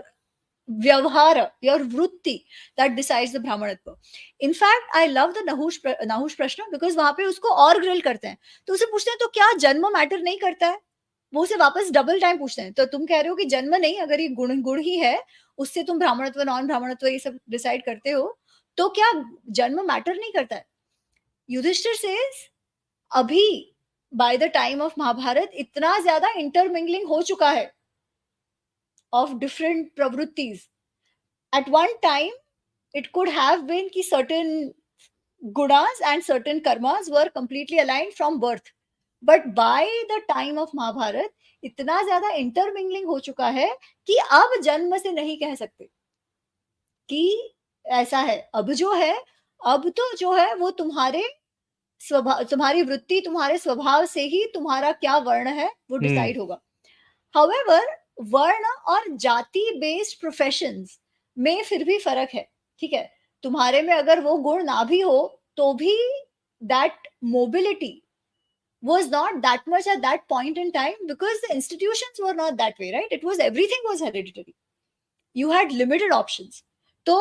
vyavhara, your vritti, that decides the Brahmanatva. In fact, I love the Nahush Prashna, because वहां पे उसको और grill करते हैं. तो उसे पूछते हैं तो क्या जन्म मैटर नहीं करता है? वो उसे वापस डबल टाइम पूछते हैं. तो तुम कह रहे हो कि जन्म नहीं, अगर ये गुण ही है, उससे तुम ब्राह्मणत्व नॉन ब्राह्मणत्व ये सब डिसाइड करते हो, तो क्या जन्म मैटर नहीं करता है? युधिष्ठिर सेज अभी by the time of Mahabharata इतना ज्यादा इंटरमिंगलिंग हो चुका है of different pravrittis. At one time, it could have been कि certain gunas and certain karmas were completely aligned from birth. But by the time of Mahabharat, इतना ज्यादा intermingling हो चुका है कि अब जन्म से नहीं कह सकते कि ऐसा है. अब जो है, अब तो जो है वो तुम्हारे स्वभाव, तुम्हारी वृत्ति, तुम्हारे स्वभाव से ही तुम्हारा क्या वर्ण है वो डिसाइड होगा. However, वर्ण और जाति बेस्ड प्रोफेशंस में फिर भी फर्क है. ठीक है, तुम्हारे में अगर वो गुण ना भी हो तो भी that mobility was not that much at that point in time, because the institutions were not that way, right? It was, everything was hereditary. You had limited options. So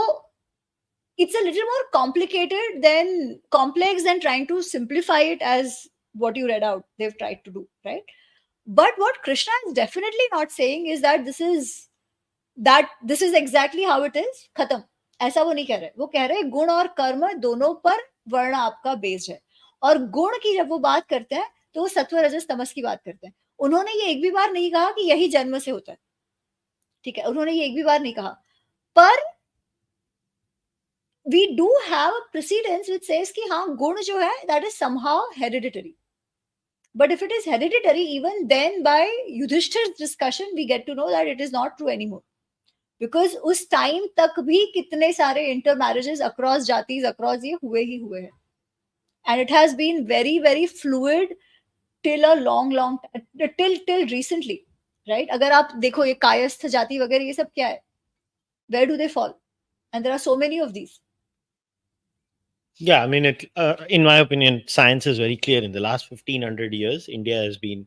it's a little more complicated than complex than trying to simplify it as what you read out they've tried to do, right? But what Krishna is definitely not saying is that this is exactly how it is, खत्म. ऐसा वो नहीं कह रहे. वो कह रहे गुण और कर्म दोनों पर वर्ण आपका बेस्ड है. और गुण की जब वो बात करते हैं तो वो सत्व रजस तमस की बात करते हैं. उन्होंने ये एक भी बार नहीं कहा कि यही जन्म से होता है. ठीक है, उन्होंने ये एक भी बार नहीं कहा. पर we do have a precedence which says कि हाँ, गुण जो है that is somehow hereditary. But if it is hereditary, even then by Yudhishthir's discussion, we get to know that it is not true anymore. Because उस time तक भी कितने सारे intermarriages across जातिज, across ये हुए ही हुए हैं. And it has been very, very fluid till a long till recently, right? अगर आप देखो ये कायस्थ जाति वगैरह ये सब क्या है? Where do they fall? And there are so many of these. Yeah, I mean, in my opinion, science is very clear. In the last 1500 years, India has been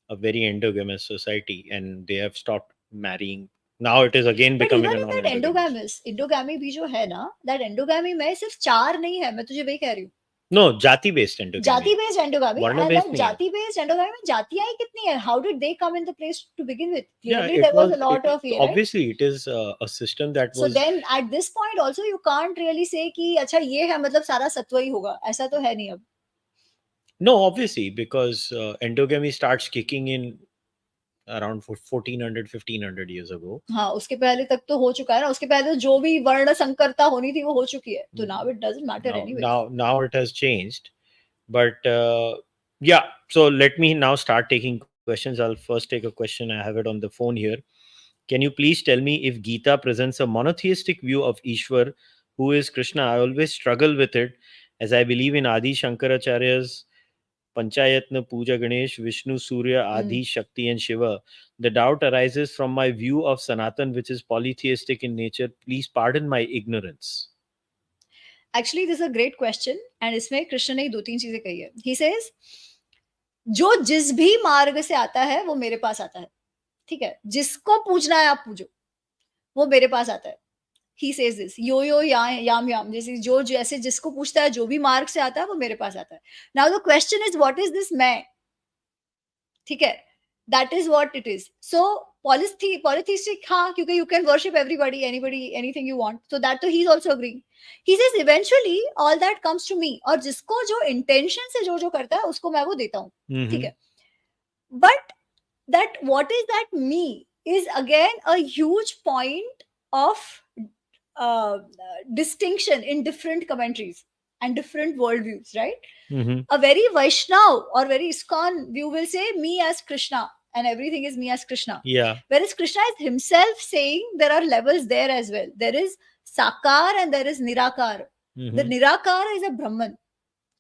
a very endogamous society, and they have stopped marrying. Now it is again becoming a non-endogamous. Endogamy भी जो है ना, that endogamy में सिर्फ 4 नहीं है, मैं तुझे वही कह रही हूँ. No, jati-based endogamy. Jati-based endogamy. And that jati-based endogamy में जातियाँ ही कितनी है? How did they come in the place to begin with? Clearly, there was a lot of. Obviously, it is a system that was. So then, at this point, also you can't really say कि अच्छा ये है मतलब सारा सत्व ही होगा. ऐसा तो है नहीं अब. No, obviously, because endogamy starts kicking in around 1400-1500 years ago. हाँ, उसके पहले तक तो हो चुका है ना. उसके पहले जो भी वर्ण संकरता होनी थी वो हो चुकी है. तो now it doesn't matter anyway. Now it has changed, but yeah. So let me now start taking questions. I'll first take a question. I have it on the phone here. Can you please tell me if Gita presents a monotheistic view of Ishwar, who is Krishna? I always struggle with it, as I believe in Adi Shankaracharya's Panchayatna Puja Ganesh, Vishnu, Surya, Adi, Shakti, and Shiva. The doubt arises from my view of Sanatan, which is polytheistic in nature. Please pardon my ignorance. Actually, this is a great question, and इसमें कृष्ण ने 2-3 चीजें कही है. He says, जो जिस भी मार्ग से आता है वो मेरे पास आता है, ठीक है, जिसको पूछना है आप पूछो, वो मेरे पास आता है. He says this, yo yo yam yam, जो जैसे जिसको पूछता है, जो भी मार्ग से आता है वो मेरे पास आता है. Now the question is, what is this मैं? ठीक है, that is what it is. So polytheistic, हाँ, क्योंकि you can worship everybody, anybody, anything you want. So that तो he's also agreeing. He says eventually all that comes to me, और जिसको जो intention से जो करता है उसको मैं वो देता हूँ, ठीक है. But that what is that me is again a huge point of distinction in different commentaries and different worldviews, right? A very Vaishnav or very ISKCON view will say me as Krishna and everything is me as Krishna. Yeah. Whereas Krishna is himself saying there are levels there as well. There is Sakar and there is Nirakar. The Nirakara is a Brahman,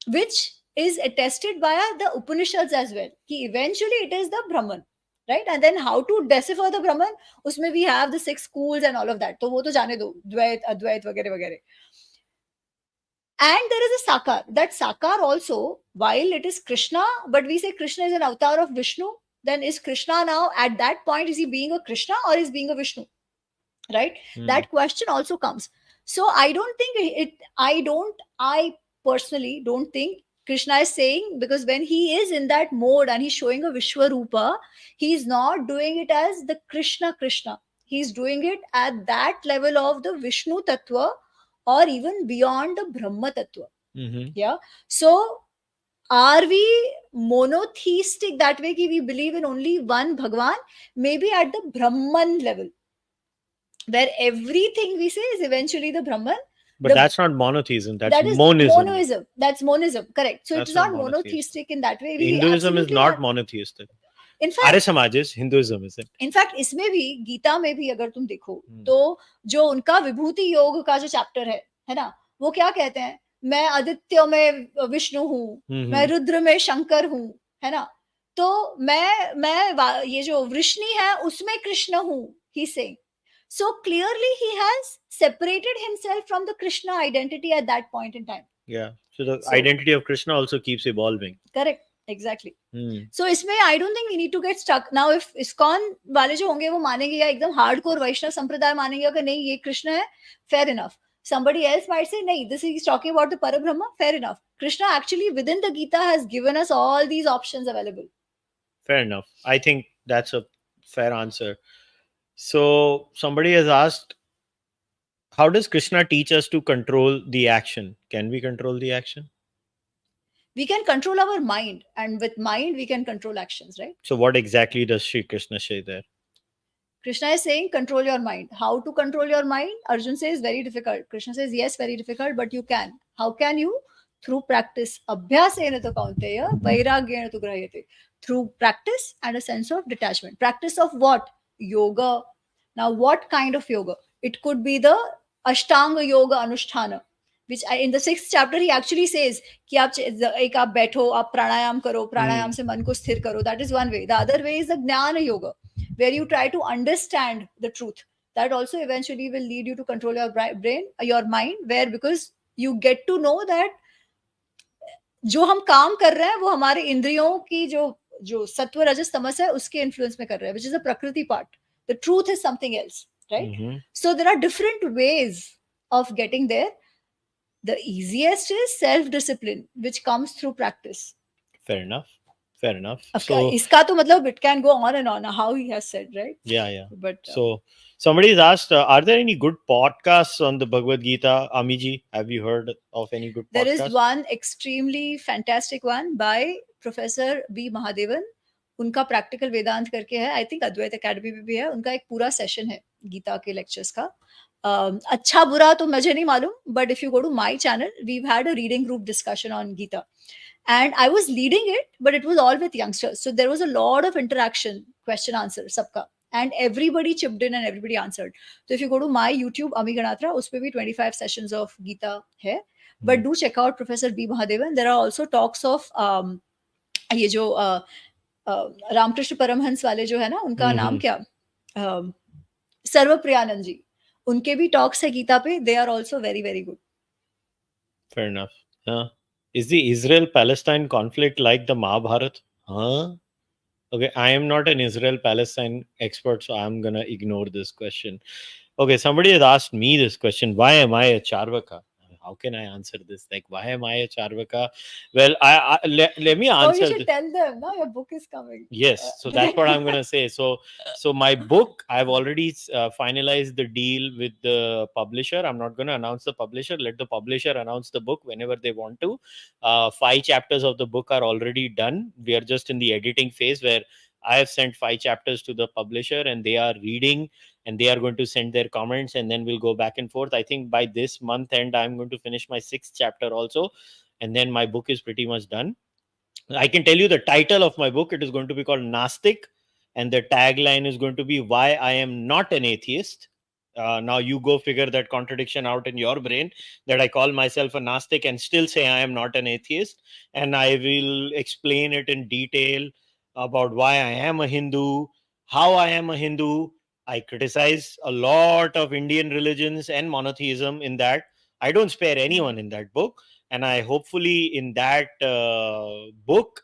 which is attested by the Upanishads as well. Eventually it is the Brahman. Right? And then how to decipher the Brahman, usme we have the 6 schools and all of that. So wo to jaane do, Dvait, Advait, vagere, vagere. And there is a Sakar. That Sakar also, while it is Krishna, but we say Krishna is an avatar of Vishnu, then is Krishna now, at that point, is he being a Krishna or is being a Vishnu? Right? That question also comes. So I don't think I personally don't think Krishna is saying, because when he is in that mode and he's showing a Vishwarupa, he's not doing it as the Krishna. He's doing it at that level of the Vishnu Tattva or even beyond the Brahma Tattva. Yeah. So are we monotheistic that way ki we believe in only one Bhagwan? Maybe at the Brahman level, where everything we say is eventually the Brahman. But that's not monotheism. That is monism. That's monism. Correct. So it's not monotheistic in that way. Hinduism is not monotheistic. In fact, Arya Samaj is Hinduism, is it? In fact, इसमें भी गीता में भी अगर तुम देखो तो जो उनका विभूति योग का जो चैप्टर है ना, वो क्या कहते हैं? मैं आदित्य में विष्णु हूँ, मैं रुद्र में शंकर हूँ, है ना? तो मैं ये जो वृष्णि है उसमें कृष्ण हूँ, he's saying. So clearly he has separated himself from the Krishna identity at that point in time. Yeah. So the identity of Krishna also keeps evolving. Correct. Exactly. So इसमें I don't think we need to get stuck. Now if ISKCON वाले जो होंगे वो मानेंगे या एकदम hardcore वैष्णव संप्रदाय मानेंगे कि नहीं ये कृष्ण है, fair enough. Somebody else might say, nahi, this is talking about the Parabrahma, fair enough. Krishna actually within the Gita has given us all these options available. Fair enough. I think that's a fair answer. So somebody has asked, how does Krishna teach us to control the action? Can we control the action? We can control our mind, and with mind we can control actions, right? So what exactly does Sri Krishna say there? Krishna is saying control your mind. How to control your mind? Arjun says very difficult. Krishna says yes, very difficult, but you can. How can you? Through practice. Abhyasena to kaunteya, vairagyena to grahayate. Through practice and a sense of detachment. Practice of what? Yoga. Now what kind of yoga? It could be the Ashtanga Yoga Anushtana, which in the 6th chapter he actually says कि आप बैठो, आप प्राणायाम करो, प्राणायाम से मन को स्थिर करो. That is one way. The other way is the Jnana Yoga, where you try to understand the truth. That also eventually will lead you to control your brain, your mind, where because you get to know that जो हम काम कर रहे हैं वो हमारे इंद्रियों की जो सत्व रजस तमस है उसके इन्फ्लुएंस में कर रहे हैं, which is the prakriti part. The truth is something else, right? So there are different ways of getting there. The easiest is self-discipline, which comes through practice. Fair enough. So, iska to matlab, it can go on and on, how he has said, right? Yeah. But so somebody has asked, are there any good podcasts on the Bhagavad Gita? Amiji, have you heard of any good podcasts? There is one extremely fantastic one by Professor B. Mahadevan. उनका practical वेदांत करके है, I think Advaita academy में भी है. उनका एक पूरा session है गीता के लेक्चर्स का. अच्छा बुरा तो मुझे नहीं मालूम, but if you go to my channel, we've had a reading group discussion on Gita, and I was leading it, but it was all with youngsters, so there was a lot of interaction, question answer सबका, and everybody chipped in and everybody answered. So if you go to my YouTube Ami Ganatra, उसपे भी 25 sessions of Gita है, but do check out Professor B. Mahadevan. There are also talks of ये जो रामकृष्ण परमहंस वाले जो है ना, उनका नाम क्या, सर्वप्रियानंद जी, उनके भी टॉक्स है गीता पे. They are also very very good. Fair enough. Is the Israel-Palestine conflict like the Mahabharata? Okay, I am not an Israel-Palestine expert, so I'm gonna ignore this question. Okay, somebody has asked me this question: why am I a Charvaka? How can I answer this? Like, why am I a Charvaka? Well, let me answer. Oh, you should tell them. Now your book is coming. Yes, so that's what I'm gonna say. So my book, I've already finalized the deal with the publisher. I'm not gonna announce the publisher. Let the publisher announce the book whenever they want to. 5 chapters of the book are already done. We are just in the editing phase, where I have sent 5 chapters to the publisher, and they are reading, and they are going to send their comments, and then we'll go back and forth. I think by this month end, I'm going to finish my 6th chapter also, and then my book is pretty much done. I can tell you the title of my book. It is going to be called Nastic, and the tagline is going to be "Why I Am Not an Atheist." Now you go figure that contradiction out in your brain, that I call myself a Nastic and still say I am not an atheist. And I will explain it in detail about why I am a Hindu, how I am a Hindu. I criticize a lot of Indian religions and monotheism in that. I don't spare anyone in that book. And I hopefully in that book,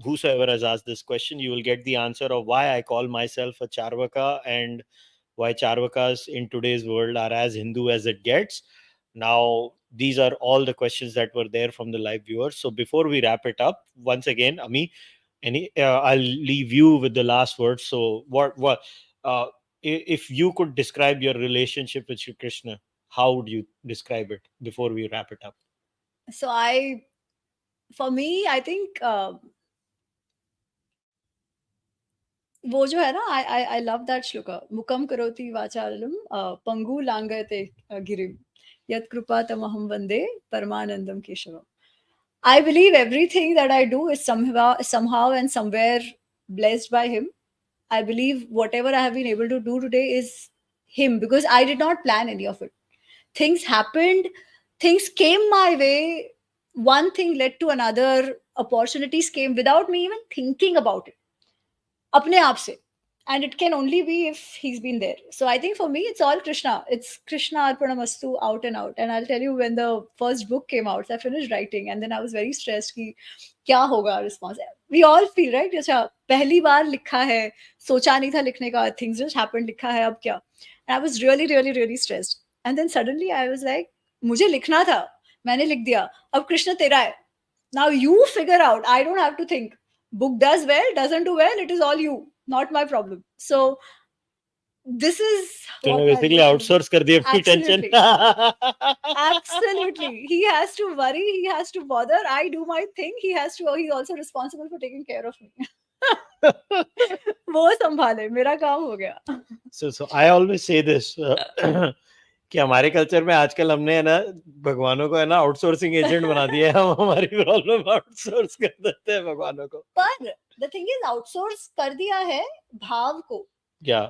whosoever has asked this question, you will get the answer of why I call myself a Charvaka, and why Charvakas in today's world are as Hindu as it gets. Now, these are all the questions that were there from the live viewers. So before we wrap it up, once again, Ami, I'll leave you with the last word. So if you could describe your relationship with Shri Krishna, how would you describe it before we wrap it up? So for me, I think वो जो है ना, I love that shloka. Mukam karoti vachalam pangu langate girim yat kripa tamaham vande paramanandam keshavam. I believe everything that I do is somehow and somewhere blessed by him. I believe whatever I have been able to do today is him, because I did not plan any of it. Things happened, things came my way, one thing led to another, opportunities came without me even thinking about it. अपने आप से. And it can only be if he's been there. So I think for me, it's all Krishna. It's Krishna Arpanamastu, out and out. And I'll tell you, when the first book came out, I finished writing, and then I was very stressed कि क्या होगा response. We all feel, right? अच्छा, पहली बार लिखा है, सोचा नहीं था लिखने का, things just happened, लिखा है, अब क्या? And I was really, really, really stressed. And then suddenly I was like, मुझे लिखना था, मैंने लिख दिया, अब कृष्ण तेरा है. Now you figure out. I don't have to think. Book does well, doesn't do well, it is all you, not my problem. So this is what basically outsource kar diya apni tension. Absolutely. He has to worry, he has to bother, I do my thing, he's also responsible for taking care of me. वो संभाले, मेरा काम हो गया. So I always say this कि हमारे culture में आजकल हमने है ना भगवानों को है ना आउटसोर्सिंग एजेंट बना दिया है. हम हमारी प्रॉब्लम आउटसोर्स कर देते हैं भगवानों को. पर द थिंग इज आउटसोर्स कर दिया है भाव को, क्या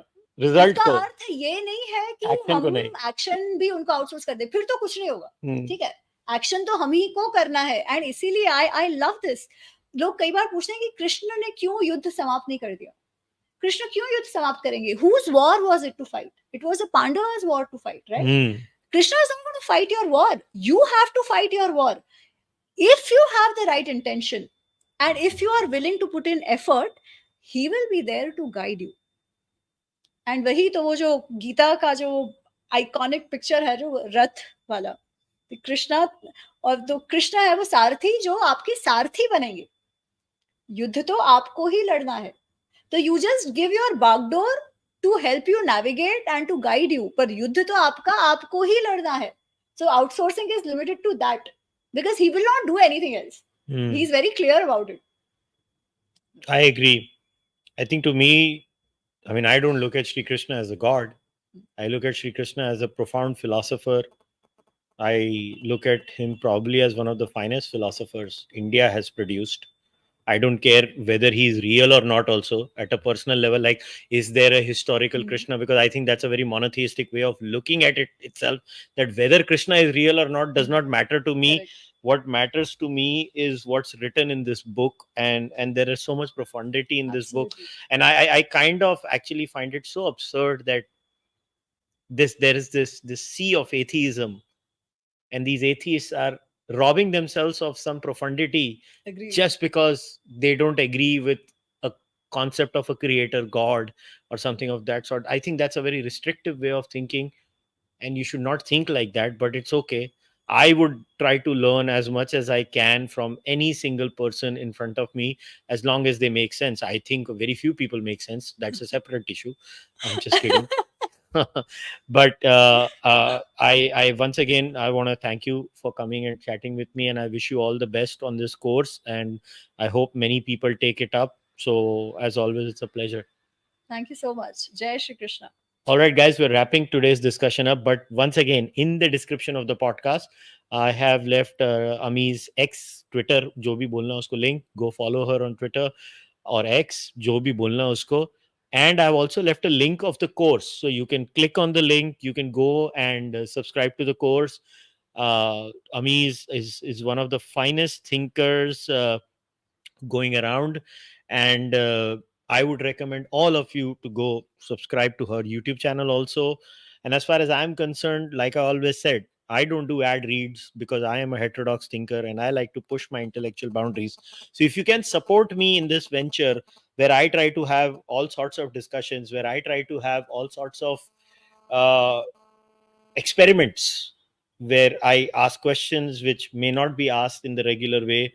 रिजल्ट को. अर्थ ये नहीं है कि हम एक्शन भी उनको आउटसोर्स कर दे, फिर तो कुछ नहीं होगा. ठीक है, एक्शन तो हम ही को करना है. एंड इसीलिए आई लव दिस. लोग कई बार पूछते हैं कि कृष्ण ने क्यों युद्ध समाप्त नहीं कर दिया. कृष्ण क्यों युद्ध समाप्त करेंगे? Whose war was it to fight? It was a Pandava's war to fight, right? Krishna is not going to fight your war. You have to fight your war. If you have the right intention and if you are willing to put in effort, he will be there to guide you. And वही तो वो जो गीता का जो iconic picture है, जो रथ वाला, कृष्णा, और तो कृष्णा है वो सारथी जो आपके सारथी बनेंगे. युद्ध तो आपको ही लड़ना है. So you just give your backdoor to help you navigate and to guide you. पर युद्ध तो आपको ही लड़ना है. So outsourcing is limited to that, because he will not do anything else. He's very clear about it. I agree. I think to me, I mean, I don't look at Sri Krishna as a god. I look at Sri Krishna as a profound philosopher. I look at him probably as one of the finest philosophers India has produced. I don't care whether he's real or not. Also, at a personal level, like, is there a historical Krishna? Because I think that's a very monotheistic way of looking at it itself, that whether Krishna is real or not does not matter to me. Correct. What matters to me is what's written in this book, and there is so much profundity in this book. Absolutely. And I kind of actually find it so absurd that there is this sea of atheism, and these atheists are robbing themselves of some profundity. Agreed. Just because they don't agree with a concept of a creator god or something of that sort. I think that's a very restrictive way of thinking, and you should not think like that, but it's okay. I would try to learn as much as I can from any single person in front of me, as long as they make sense. I think very few people make sense. That's a separate issue. I'm just kidding. But I once again, I want to thank you for coming and chatting with me, and I wish you all the best on this course, and I hope many people take it up. So as always, it's a pleasure. Thank you so much. Jai Shri Krishna. All right, guys, we're wrapping today's discussion up. But once again, in the description of the podcast, I have left Ami's ex Twitter, जो भी बोलना उसको link. Go follow her on Twitter or X, जो भी बोलना उसको. And I've also left a link of the course, so you can click on the link. You can go and subscribe to the course. Ami is one of the finest thinkers going around, and I would recommend all of you to go subscribe to her YouTube channel also. And as far as I'm concerned, like I always said, I don't do ad reads because I am a heterodox thinker and I like to push my intellectual boundaries. So if you can support me in this venture, where I try to have all sorts of discussions, where I try to have all sorts of uh, experiments, where I ask questions which may not be asked in the regular way,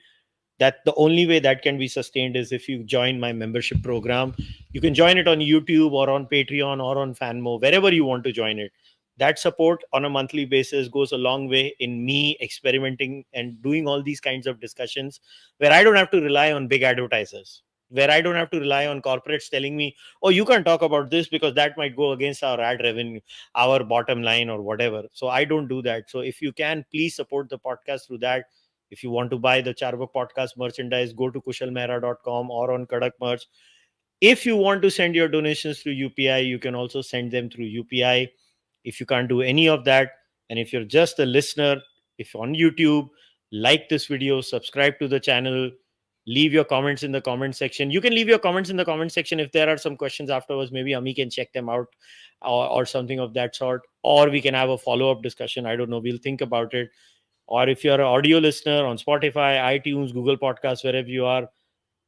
that the only way that can be sustained is if you join my membership program. You can join it on YouTube or on Patreon or on Fanmo, wherever you want to join it. That support on a monthly basis goes a long way in me experimenting and doing all these kinds of discussions, where I don't have to rely on big advertisers, where I don't have to rely on corporates telling me, oh, you can't talk about this because that might go against our ad revenue, our bottom line, or whatever. So I don't do that. So if you can, please support the podcast through that. If you want to buy the Charvak podcast merchandise, go to kushalmehra.com or on Kadak Merch. If you want to send your donations through UPI, you can also send them through UPI. If you can't do any of that, and if you're just a listener, if you're on YouTube, like this video, subscribe to the channel, leave your comments in the comment section. You can leave your comments in the comment section. If there are some questions afterwards, maybe Ami can check them out, or something of that sort, or we can have a follow-up discussion. I don't know. We'll think about it. Or if you're an audio listener on Spotify, iTunes, Google Podcasts, wherever you are,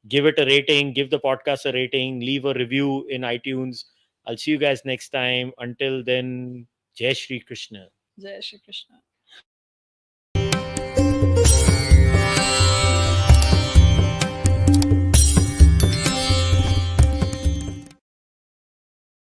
give it a rating, give the podcast a rating, leave a review in iTunes. I'll see you guys next time. Until then, Jai Shri Krishna. Jai Shri Krishna.